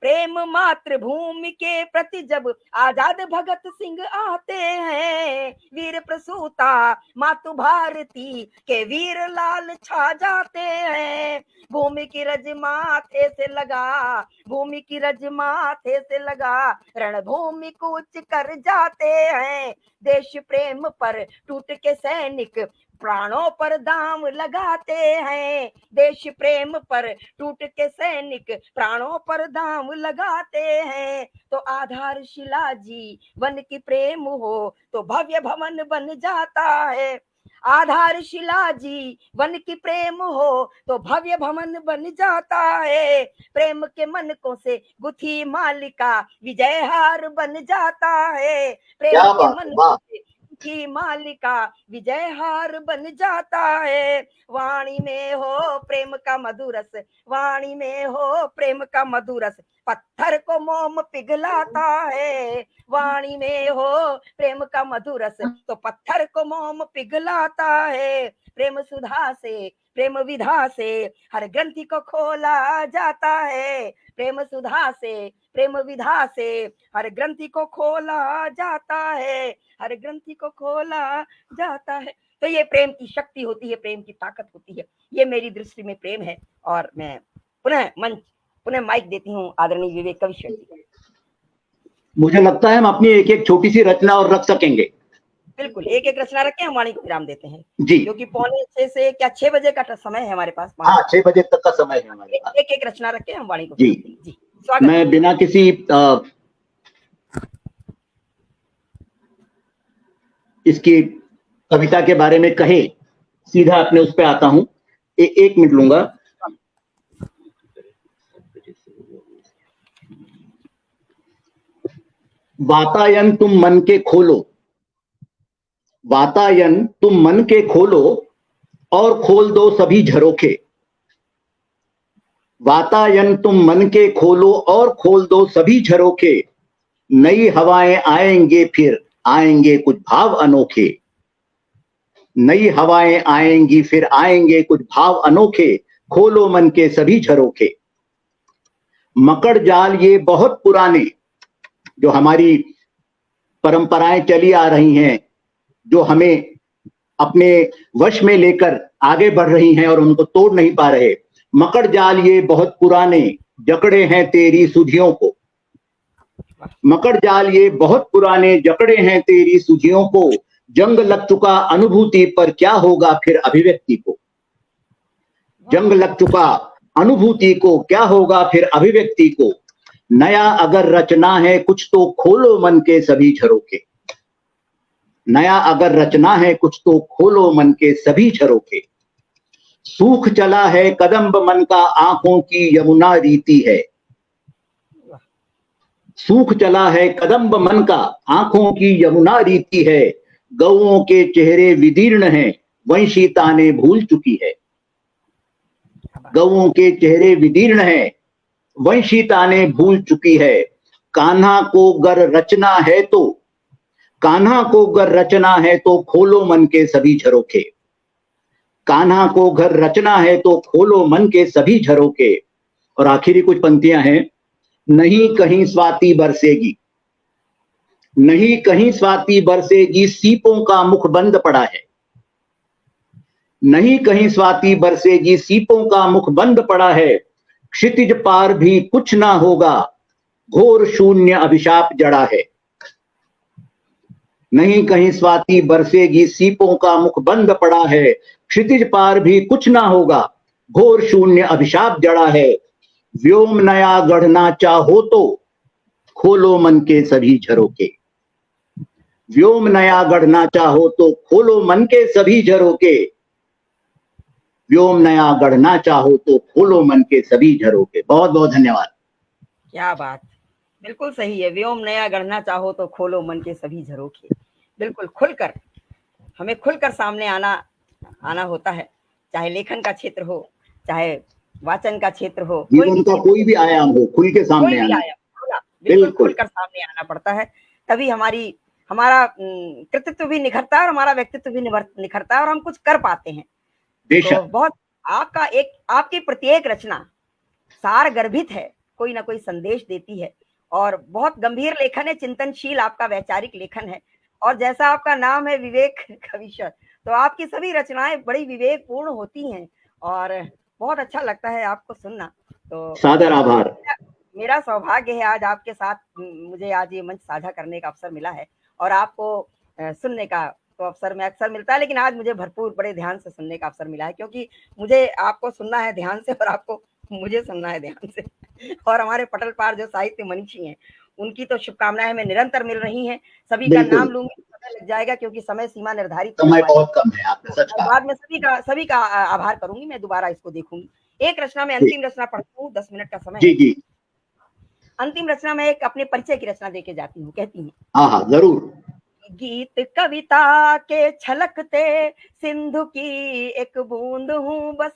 प्रेम मातृभूमि के प्रति जब आजाद भगत सिंह आते हैं, वीर प्रसूता मातु भारती के वीर लाल छा जाते हैं। भूमि की रज माथे से लगा, भूमि की रज माथे से लगा, रणभूमि कूच कर जाते हैं। देश प्रेम पर टूट के सैनिक प्राणों पर दाम लगाते हैं। देश प्रेम पर टूट के सैनिक प्राणों पर दाम लगाते हैं। तो आधारशिला जीवन की प्रेम हो तो भव्य भवन बन जाता है। आधारशिला जीवन की प्रेम हो तो भव्य भवन बन जाता है। प्रेम के मनकों से गुथी मालिका विजयहार बन जाता है। प्रेम क्या के बात है। मनकों वाह। से की मालिका विजयहार बन जाता है। वाणी में हो प्रेम का मधुरस, वाणी में हो प्रेम का मधुरस, पत्थर को मोम पिघलाता है। वाणी में हो प्रेम का मधुरस तो पत्थर को मोम पिघलाता है। प्रेम सुधा से, प्रेम विधा से हर ग्रंथि को खोला जाता है। प्रेम सुधा से, प्रेम विधा से हर ग्रंथि को खोला जाता है, हर ग्रंथि को खोला जाता है। तो ये प्रेम की शक्ति होती है, प्रेम की ताकत होती है। ये मेरी दृष्टि में प्रेम है। और मैं पुनः मंच पुनः माइक देती हूँ आदरणीय विवेक कविश्वर जी। मुझे लगता है हम अपनी एक एक छोटी सी रचना और रख सकेंगे। बिल्कुल, एक एक रचना रख के हम वाणी को विराम देते हैं जी, क्योंकि 5:45 से क्या 6 बजे का समय है हमारे पास। हाँ 6 बजे तक का समय है हमारे पास। एक एक रचना रख के हम वाणी को जी, विराम देंगे। जी, स्वागत। मैं बिना किसी इसकी कविता के बारे में कहे सीधा अपने उस पे आता हूं। एक मिनट लूंगा। वातायन तुम मन के खोलो, वातायन तुम मन के खोलो और खोल दो सभी झरोखे। वातायन तुम मन के खोलो और खोल दो सभी झरोखे। नई हवाएं आएंगे फिर आएंगे कुछ भाव अनोखे। नई हवाएं आएंगी फिर आएंगे कुछ भाव अनोखे। खोलो मन के सभी झरोखे। मकड़ जाल ये बहुत पुराने, जो हमारी परंपराएं चली आ रही हैं, जो हमें अपने वश में लेकर आगे बढ़ रही हैं और उनको तोड़ नहीं पा रहे। मकड़ जाल ये बहुत पुराने जकड़े हैं तेरी सुधियों को। मकड़ जाल ये बहुत पुराने जकड़े हैं तेरी सुधियों को। जंग लग चुका अनुभूति पर क्या होगा फिर अभिव्यक्ति को। जंग लग चुका अनुभूति को क्या होगा फिर अभिव्यक्ति को। नया अगर रचना है कुछ तो खोलो मन के सभी झरोखे। नया अगर रचना है कुछ तो खोलो मन के सभी झरोखे। सूख चला है कदम्ब मन का आंखों की यमुना रीति है। सूख चला है कदम्ब मन का आंखों की यमुना रीति है। गौओं के चेहरे विदीर्ण हैं वंशी ताने भूल चुकी है। गौओं के चेहरे विदीर्ण हैं वंशी ताने भूल चुकी है। कान्हा को गर रचना है तो, कान्हा को गर रचना है तो खोलो मन के सभी झरोखे। कान्हा को घर रचना है तो खोलो मन के सभी झरोखे। और आखिरी कुछ पंक्तियां हैं। नहीं कहीं स्वाति बरसेगी, नहीं कहीं स्वाति बरसेगी सीपों का मुख बंद पड़ा है। नहीं कहीं स्वाति बरसेगी सीपों का मुख बंद पड़ा है। क्षितिज पार भी कुछ ना होगा घोर शून्य अभिशाप जड़ा है। नहीं कहीं स्वाति बरसेगी सीपों का मुख बंद पड़ा है। क्षितिज पार भी कुछ ना होगा घोर शून्य अभिशाप जड़ा है। व्योम नया गढ़ना चाहो तो खोलो मन के सभी झरोखे। व्योम नया गढ़ना चाहो तो खोलो मन के सभी झरोखे। व्योम नया गढ़ना चाहो तो खोलो मन के सभी झरोखे। बहुत बहुत धन्यवाद। क्या बात, बिल्कुल सही है। व्योम नया गढ़ना चाहो तो खोलो मन के सभी झरोखे। बिल्कुल खुलकर, हमें खुलकर सामने आना होता है, चाहे लेखन का क्षेत्र हो, चाहे वाचन का क्षेत्र हो, जीवन का कोई भी आयाम हो, खुल के सामने आना। बिल्कुल खुलकर सामने आना पड़ता है, तभी हमारा कृतित्व भी निखरता है और हमारा व्यक्तित्व भी निखरता है और हम कुछ कर पाते हैं। तो बहुत आपकी प्रत्येक रचना सार गर्भित है, कोई ना कोई संदेश देती है और बहुत गंभीर लेखन है, चिंतनशील आपका वैचारिक लेखन है। और जैसा आपका नाम है विवेक कविश्वर, तो आपकी सभी रचनाएं बड़ी विवेकपूर्ण होती हैं और बहुत अच्छा लगता है आपको सुनना। तो सादर आभार। मेरा सौभाग्य है आज आपके साथ, मुझे आज ये मंच साझा करने का अवसर मिला है और आपको सुनने का तो अवसर में अक्सर मिलता है, लेकिन आज मुझे भरपूर बड़े ध्यान से सुनने का अवसर मिला है, क्योंकि मुझे आपको सुनना है ध्यान से और आपको मुझे सुनना है ध्यान से। और हमारे पटल पार जो साहित्य मनीषी हैं, उनकी तो शुभकामनाएं हमें निरंतर मिल रही हैं। सभी का नाम लूंगी तो समय लग जाएगा क्योंकि समय सीमा निर्धारित है। समय बहुत कम है, आपने सच कहा। बाद में सभी का आभार करूंगी, मैं दोबारा इसको देखूंगी। एक रचना में अंतिम रचना पढ़ती हूँ, 10 मिनट का समय जी जी। अंतिम रचना में एक अपने परिचय की रचना देके जाती हूँ। कहती हूँ, हाँ जरूर। गीत कविता के छलकते सिंधु की एक बूंद हूँ बस।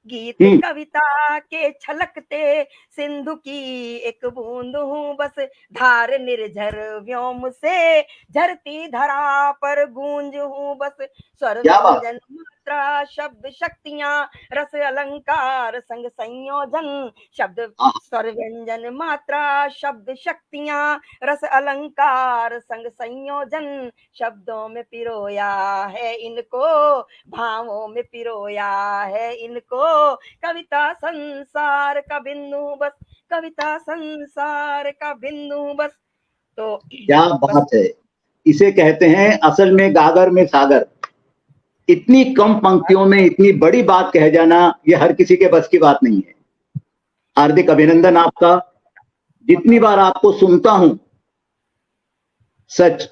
गीत कविता के छलकते सिंधु की एक बूंद हूँ बस। धार निर्झर व्योम से झरती धरा पर गूंज हूँ बस। स्वर व्यंजन मात्रा शब्द शक्तियां रस अलंकार संग संयोजन। शब्द स्वर व्यंजन मात्रा शब्द शक्तियां रस अलंकार संग संयोजन। शब्दों में पिरोया है इनको, भावों में पिरोया है इनको। कविता संसार का बिंदु बस। कविता संसार का बिंदु बस। तो क्या बात है, इसे कहते हैं असल में गागर में सागर। इतनी कम पंक्तियों में इतनी बड़ी बात कह जाना, ये हर किसी के बस की बात नहीं है। हार्दिक अभिनंदन आपका। जितनी बार आपको सुनता हूं, सच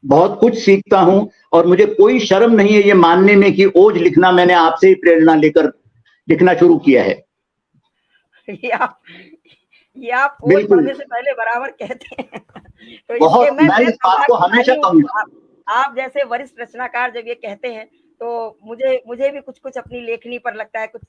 बहुत कुछ सीखता हूं, और मुझे कोई शर्म नहीं है ये मानने में कि ओज लिखना मैंने आपसे ही प्रेरणा लेकर लिखना शुरू किया है। ये आप ओज बिल्कुल। पढ़ने से पहले बराबर कहते हैं। तो इसलिए बहुत, मैं इस बात को हमेशा कहूंगा। आप जैसे वरिष्ठ रचनाकार जब ये कहते हैं तो मुझे भी कुछ अपनी लेखनी पर लगता है कुछ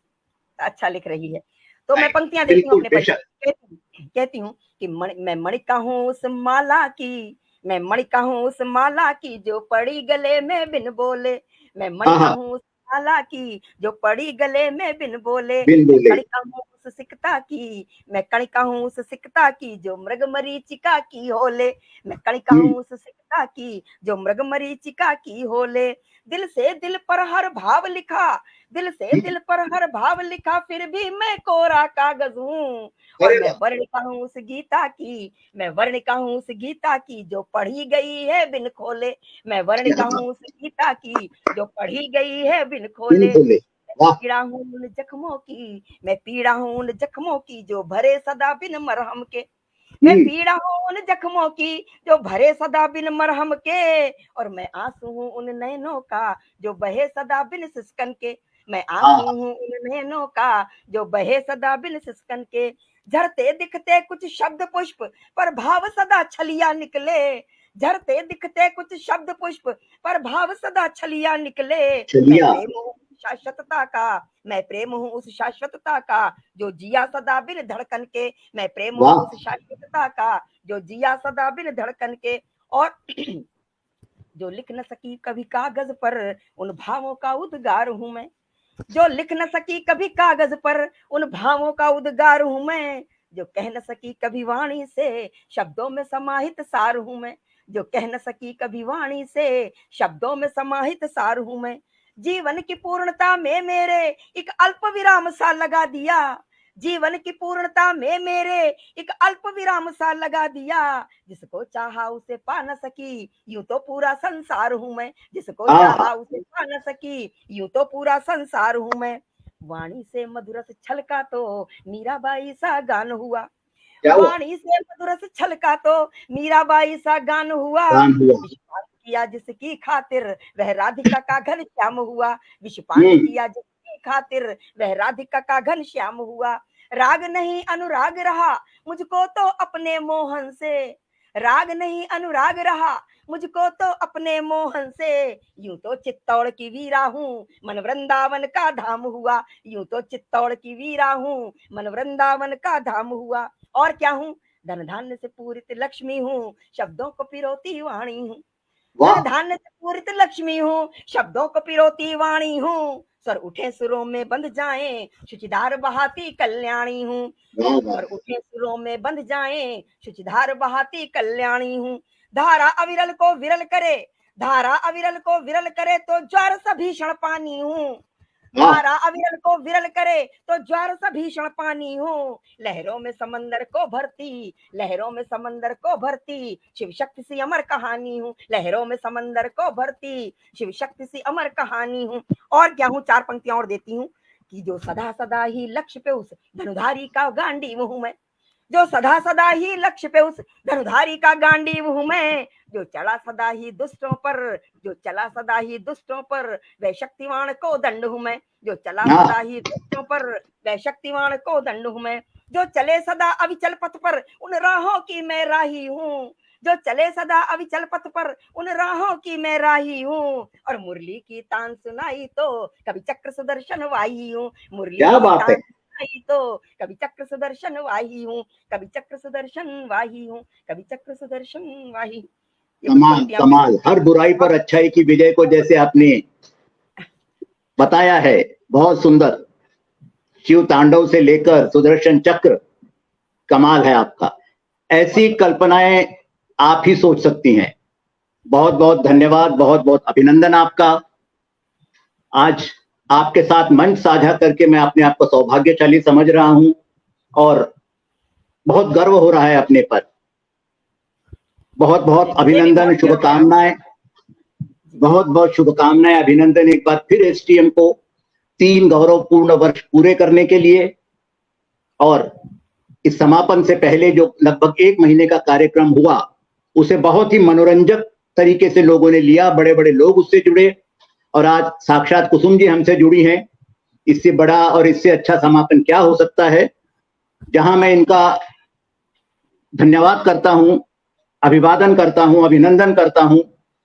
अच्छा लिख रही है। तो मैं पंक्तियां देती हूँ बिल्कुल, अपने बेशक। कहती हूँ कि मैं मणिका हूँ उस माला की, मैं मणिका हूँ उस माला की जो पड़ी गले में बिन बोले, मैं मणिका हूँ उस माला की जो पड़ी गले में बिन बोले, मैं कणिका हूँ उस सिकता की, मैं कणिका हूँ उस सिकता की जो मृग मरीचिका की होले, मैं कणिका हूँ उस सिकता की जो मृग मरीचिका की होले। दिल से दिल पर हर भाव लिखा, दिल से दिल पर हर भाव लिखा, फिर भी मैं कोरा कागज हूँ। और मैं वर्णिका हूँ उस गीता की, मैं वर्णिका हूँ उस गीता की जो पढ़ी गई है बिन खोले, मैं वर्णिका हूँ उस गीता की जो पढ़ी गई है बिन खोले। पीड़ा हूँ उन जख्मों की, मैं पीड़ा हूँ उन जख्मों की जो भरे सदा बिन मरहम के, मैं पीड़ा हूँ उन जख्मों की जो भरे सदा बिन मरहम के, और मैं आंसू हूँ उन नैनों का जो बहे सदा बिन सिसकन के, मैं आंसू हूँ उन नैनों का जो बहे सदा बिन सिसकन के। झरते दिखते कुछ शब्द पुष्प पर भाव सदा छलिया निकले, झरते दिखते कुछ शब्द पुष्प पर भाव सदा छलिया निकले। मैं प्रेम हूँ शाश्वतता का, मैं प्रेम हूँ उस शाश्वतता का जो जिया सदा बिन धड़कन के, मैं प्रेम हूँ उस शाश्वतता का जो जिया सदा बिन धड़कन के। और जो लिख न सकी कभी कागज पर उन भावों का उद्गार हूं मैं, जो लिख न सकी कभी कागज पर उन भावों का उद्गार हूं मैं, जो कह न सकी कभी वाणी से शब्दों में समाहित सार हूं मैं, जो कह न सकी कभी वाणी से शब्दों में समाहित सार हूं मैं। जीवन की पूर्णता में मेरे एक अल्प विराम सा लगा दिया, जीवन की पूर्णता में मेरे एक अल्प विराम सा लगा दिया, जिसको चाहा उसे पा न सकी यूं तो पूरा संसार हूं मैं, जिसको चाहा उसे पा न सकी यूं तो पूरा संसार हूं मैं। वाणी से मधुरस छलका तो मीराबाई सा गान हुआ, वाणी से मधुरस छलका तो मीराबाई सा गान हुआ। विषपान किया जिसकी खातिर वह राधिका का घन श्याम हुआ, विषपान किया जिसकी खातिर वह राधिका का घन श्याम हुआ। राग नहीं अनुराग रहा मुझको तो अपने मोहन से, राग नहीं अनुराग रहा मुझको तो अपने मोहन से, यूं तो चित्तौड़ की वीरा हूँ मन वृंदावन का धाम हुआ, यूं तो चित्तौड़ की वीरा हूँ मन वृंदावन का धाम हुआ। और क्या हूँ, धन धान्य से पूरित लक्ष्मी हूँ शब्दों को पिरोती वाणी हूँ, धन धान्य से पूरित लक्ष्मी हूँ शब्दों को पिरोती वाणी हूँ। सर उठे सुरों में बंध जाएं शुचिधार बहाती कल्याणी हूँ, सर उठे सुरों में बंध जाएं शुचिधार बहाती कल्याणी हूँ। धारा अविरल को विरल करे, धारा अविरल को विरल करे तो ज्वार सा भीषण पानी हूँ, धारा अविरल को विरल करे तो ज्वार सा भीषण पानी हूँ। लहरों में समंदर को भरती, लहरों में समंदर को भरती शिव शक्ति सी अमर कहानी हूँ, लहरों में समंदर को भरती शिव शक्ति सी अमर कहानी हूँ। और क्या हूँ, चार पंक्तियां और देती हूँ कि जो सदा सदा ही लक्ष्य पे उस धनुधारी का गांडीव हूँ मैं, जो सदा सदा ही लक्ष्य पे उस धनुधारी का गांडीव हूँ मैं, जो चला सदा ही दुष्टों पर, जो चला सदा ही दुष्टों पर वह शक्तिवान को दंड हूँ मैं, जो चला सदा ही दुष्टों पर वह शक्तिवान को दंड हूँ मैं। जो चले सदा अविचल पथ पर उन राहों की मैं राही हूँ, जो चले सदा अविचल पथ पर उन राहों की मैं राही हूँ। और मुरली की तान सुनाई तो कभी चक्र सुदर्शन वाही हूँ, मुरली की तान तो कभी चक्र सुदर्शन वाही हूँ, कभी चक्र सुदर्शन वाही हूँ, कभी चक्र सुदर्शन वाही। कमाल कमाल, हर बुराई पर अच्छाई की विजय को जैसे आपने बताया है, बहुत सुंदर। शिव तांडव से लेकर सुदर्शन चक्र, कमाल है आपका। ऐसी कल्पनाएं आप ही सोच सकती हैं। बहुत बहुत धन्यवाद, बहुत बहुत अभिनंदन आपका। आज आपके साथ मंच साझा करके मैं अपने आप को सौभाग्यशाली समझ रहा हूं, और बहुत गर्व हो रहा है अपने पर। बहुत बहुत अभिनंदन, शुभकामनाएं, बहुत बहुत शुभकामनाएं, अभिनंदन एक बार फिर एसटीएम को 3 गौरवपूर्ण वर्ष पूरे करने के लिए। और इस समापन से पहले जो लगभग 1 महीने का कार्यक्रम हुआ, उसे बहुत ही मनोरंजक तरीके से लोगों ने लिया, बड़े बड़े लोग उससे जुड़े, और आज साक्षात कुसुम जी हमसे जुड़ी हैं। इससे बड़ा और इससे अच्छा समापन क्या हो सकता है, जहां मैं इनका धन्यवाद करता हूं, अभिवादन करता हूं, अभिनंदन करता हूं,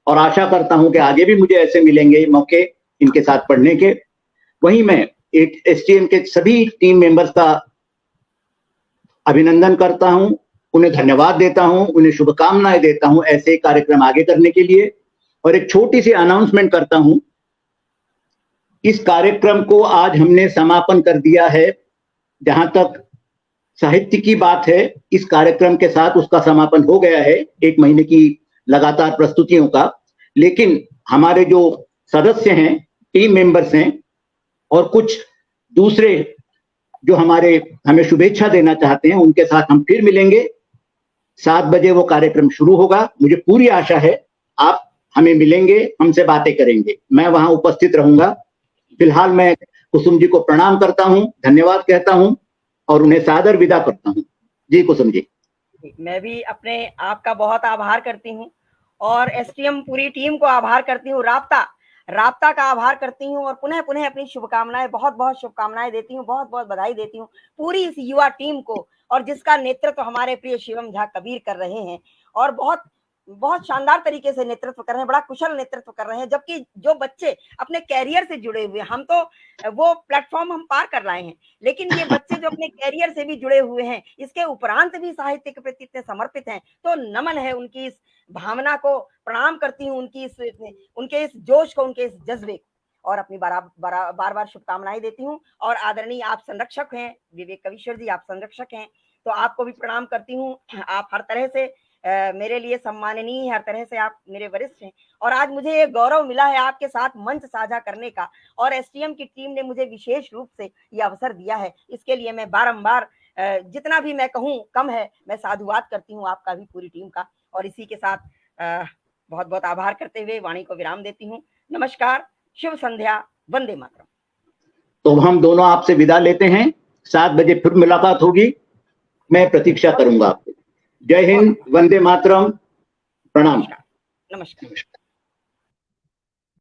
और आशा करता हूं कि आगे भी मुझे ऐसे मिलेंगे मौके इनके साथ पढ़ने के। वहीं मैं एक एसटीएम के सभी टीम मेंबर्स का अभिनंदन करता हूं, उन्हें धन्यवाद देता हूं, उन्हें शुभकामनाएं देता हूं ऐसे कार्यक्रम आगे करने के लिए। और एक छोटी सी अनाउंसमेंट करता हूं, इस कार्यक्रम को आज हमने समापन कर दिया है। जहां तक साहित्य की बात है, इस कार्यक्रम के साथ उसका समापन हो गया है, 1 महीने की लगातार प्रस्तुतियों का। लेकिन हमारे जो सदस्य हैं, टीम मेंबर्स हैं, और कुछ दूसरे जो हमें शुभेच्छा देना चाहते हैं, उनके साथ हम फिर मिलेंगे। 7 बजे वो कार्यक्रम शुरू होगा। मुझे पूरी आशा है आप हमें मिलेंगे, हमसे बातें करेंगे, मैं वहां उपस्थित रहूंगा। फिलहाल मैं कुसुम जी को प्रणाम करता हूं, धन्यवाद कहता हूं और उन्हें सादर विदा करता हूं। जी कुसुम जी। मैं भी अपने आपका बहुत आभार करती हूँ और एसटीएम पूरी टीम को आभार करती हूँ, राब्ता का आभार करती हूँ, और पुनः पुनः अपनी शुभकामनाएं, बहुत बहुत शुभकामनाएं देती हूँ, बहुत बहुत बधाई देती हूँ पूरी इस युवा टीम को, और जिसका नेतृत्व हमारे प्रिय शिवम झा कबीर कर रहे हैं, और बहुत बहुत शानदार तरीके से नेतृत्व कर रहे हैं, बड़ा कुशल नेतृत्व कर रहे हैं। जबकि जो बच्चे अपने कैरियर से जुड़े हुए, हम तो वो प्लेटफॉर्म हम पार कर लाए हैं, लेकिन ये बच्चे जो अपने कैरियर से भी जुड़े हुए हैं, इसके उपरांत भी साहित्य के प्रति इतने समर्पित हैं, तो नमन है उनकी इस भावना को, प्रणाम करती हूँ उनके इस जोश को, उनके इस जज्बे को, और अपनी बार बार शुभकामनाएं देती हूँ। और आदरणीय आप संरक्षक हैं, विवेक कविश्वर जी, आप संरक्षक हैं, तो आपको भी प्रणाम करती हूँ। आप हर तरह से मेरे लिए सम्माननीय, हर तरह से आप मेरे वरिष्ठ हैं, और आज मुझे ये गौरव मिला है आपके साथ मंच साझा करने का, और एसटीएम की टीम ने मुझे विशेष रूप से ये अवसर दिया है। इसके लिए मैं बारंबार जितना भी मैं कहूँ कम है, मैं साधुवाद करती हूँ आपका भी, पूरी टीम का। और इसी के साथ बहुत बहुत आभार करते हुए वाणी को विराम देती हूँ। नमस्कार, शुभ संध्या, वंदे मातरम। तो हम दोनों आपसे विदा लेते हैं, 7 बजे फिर मुलाकात होगी, मैं प्रतीक्षा करूंगा आपको। जय हिंद, वंदे मातरम, प्रणाम। नमस्कार।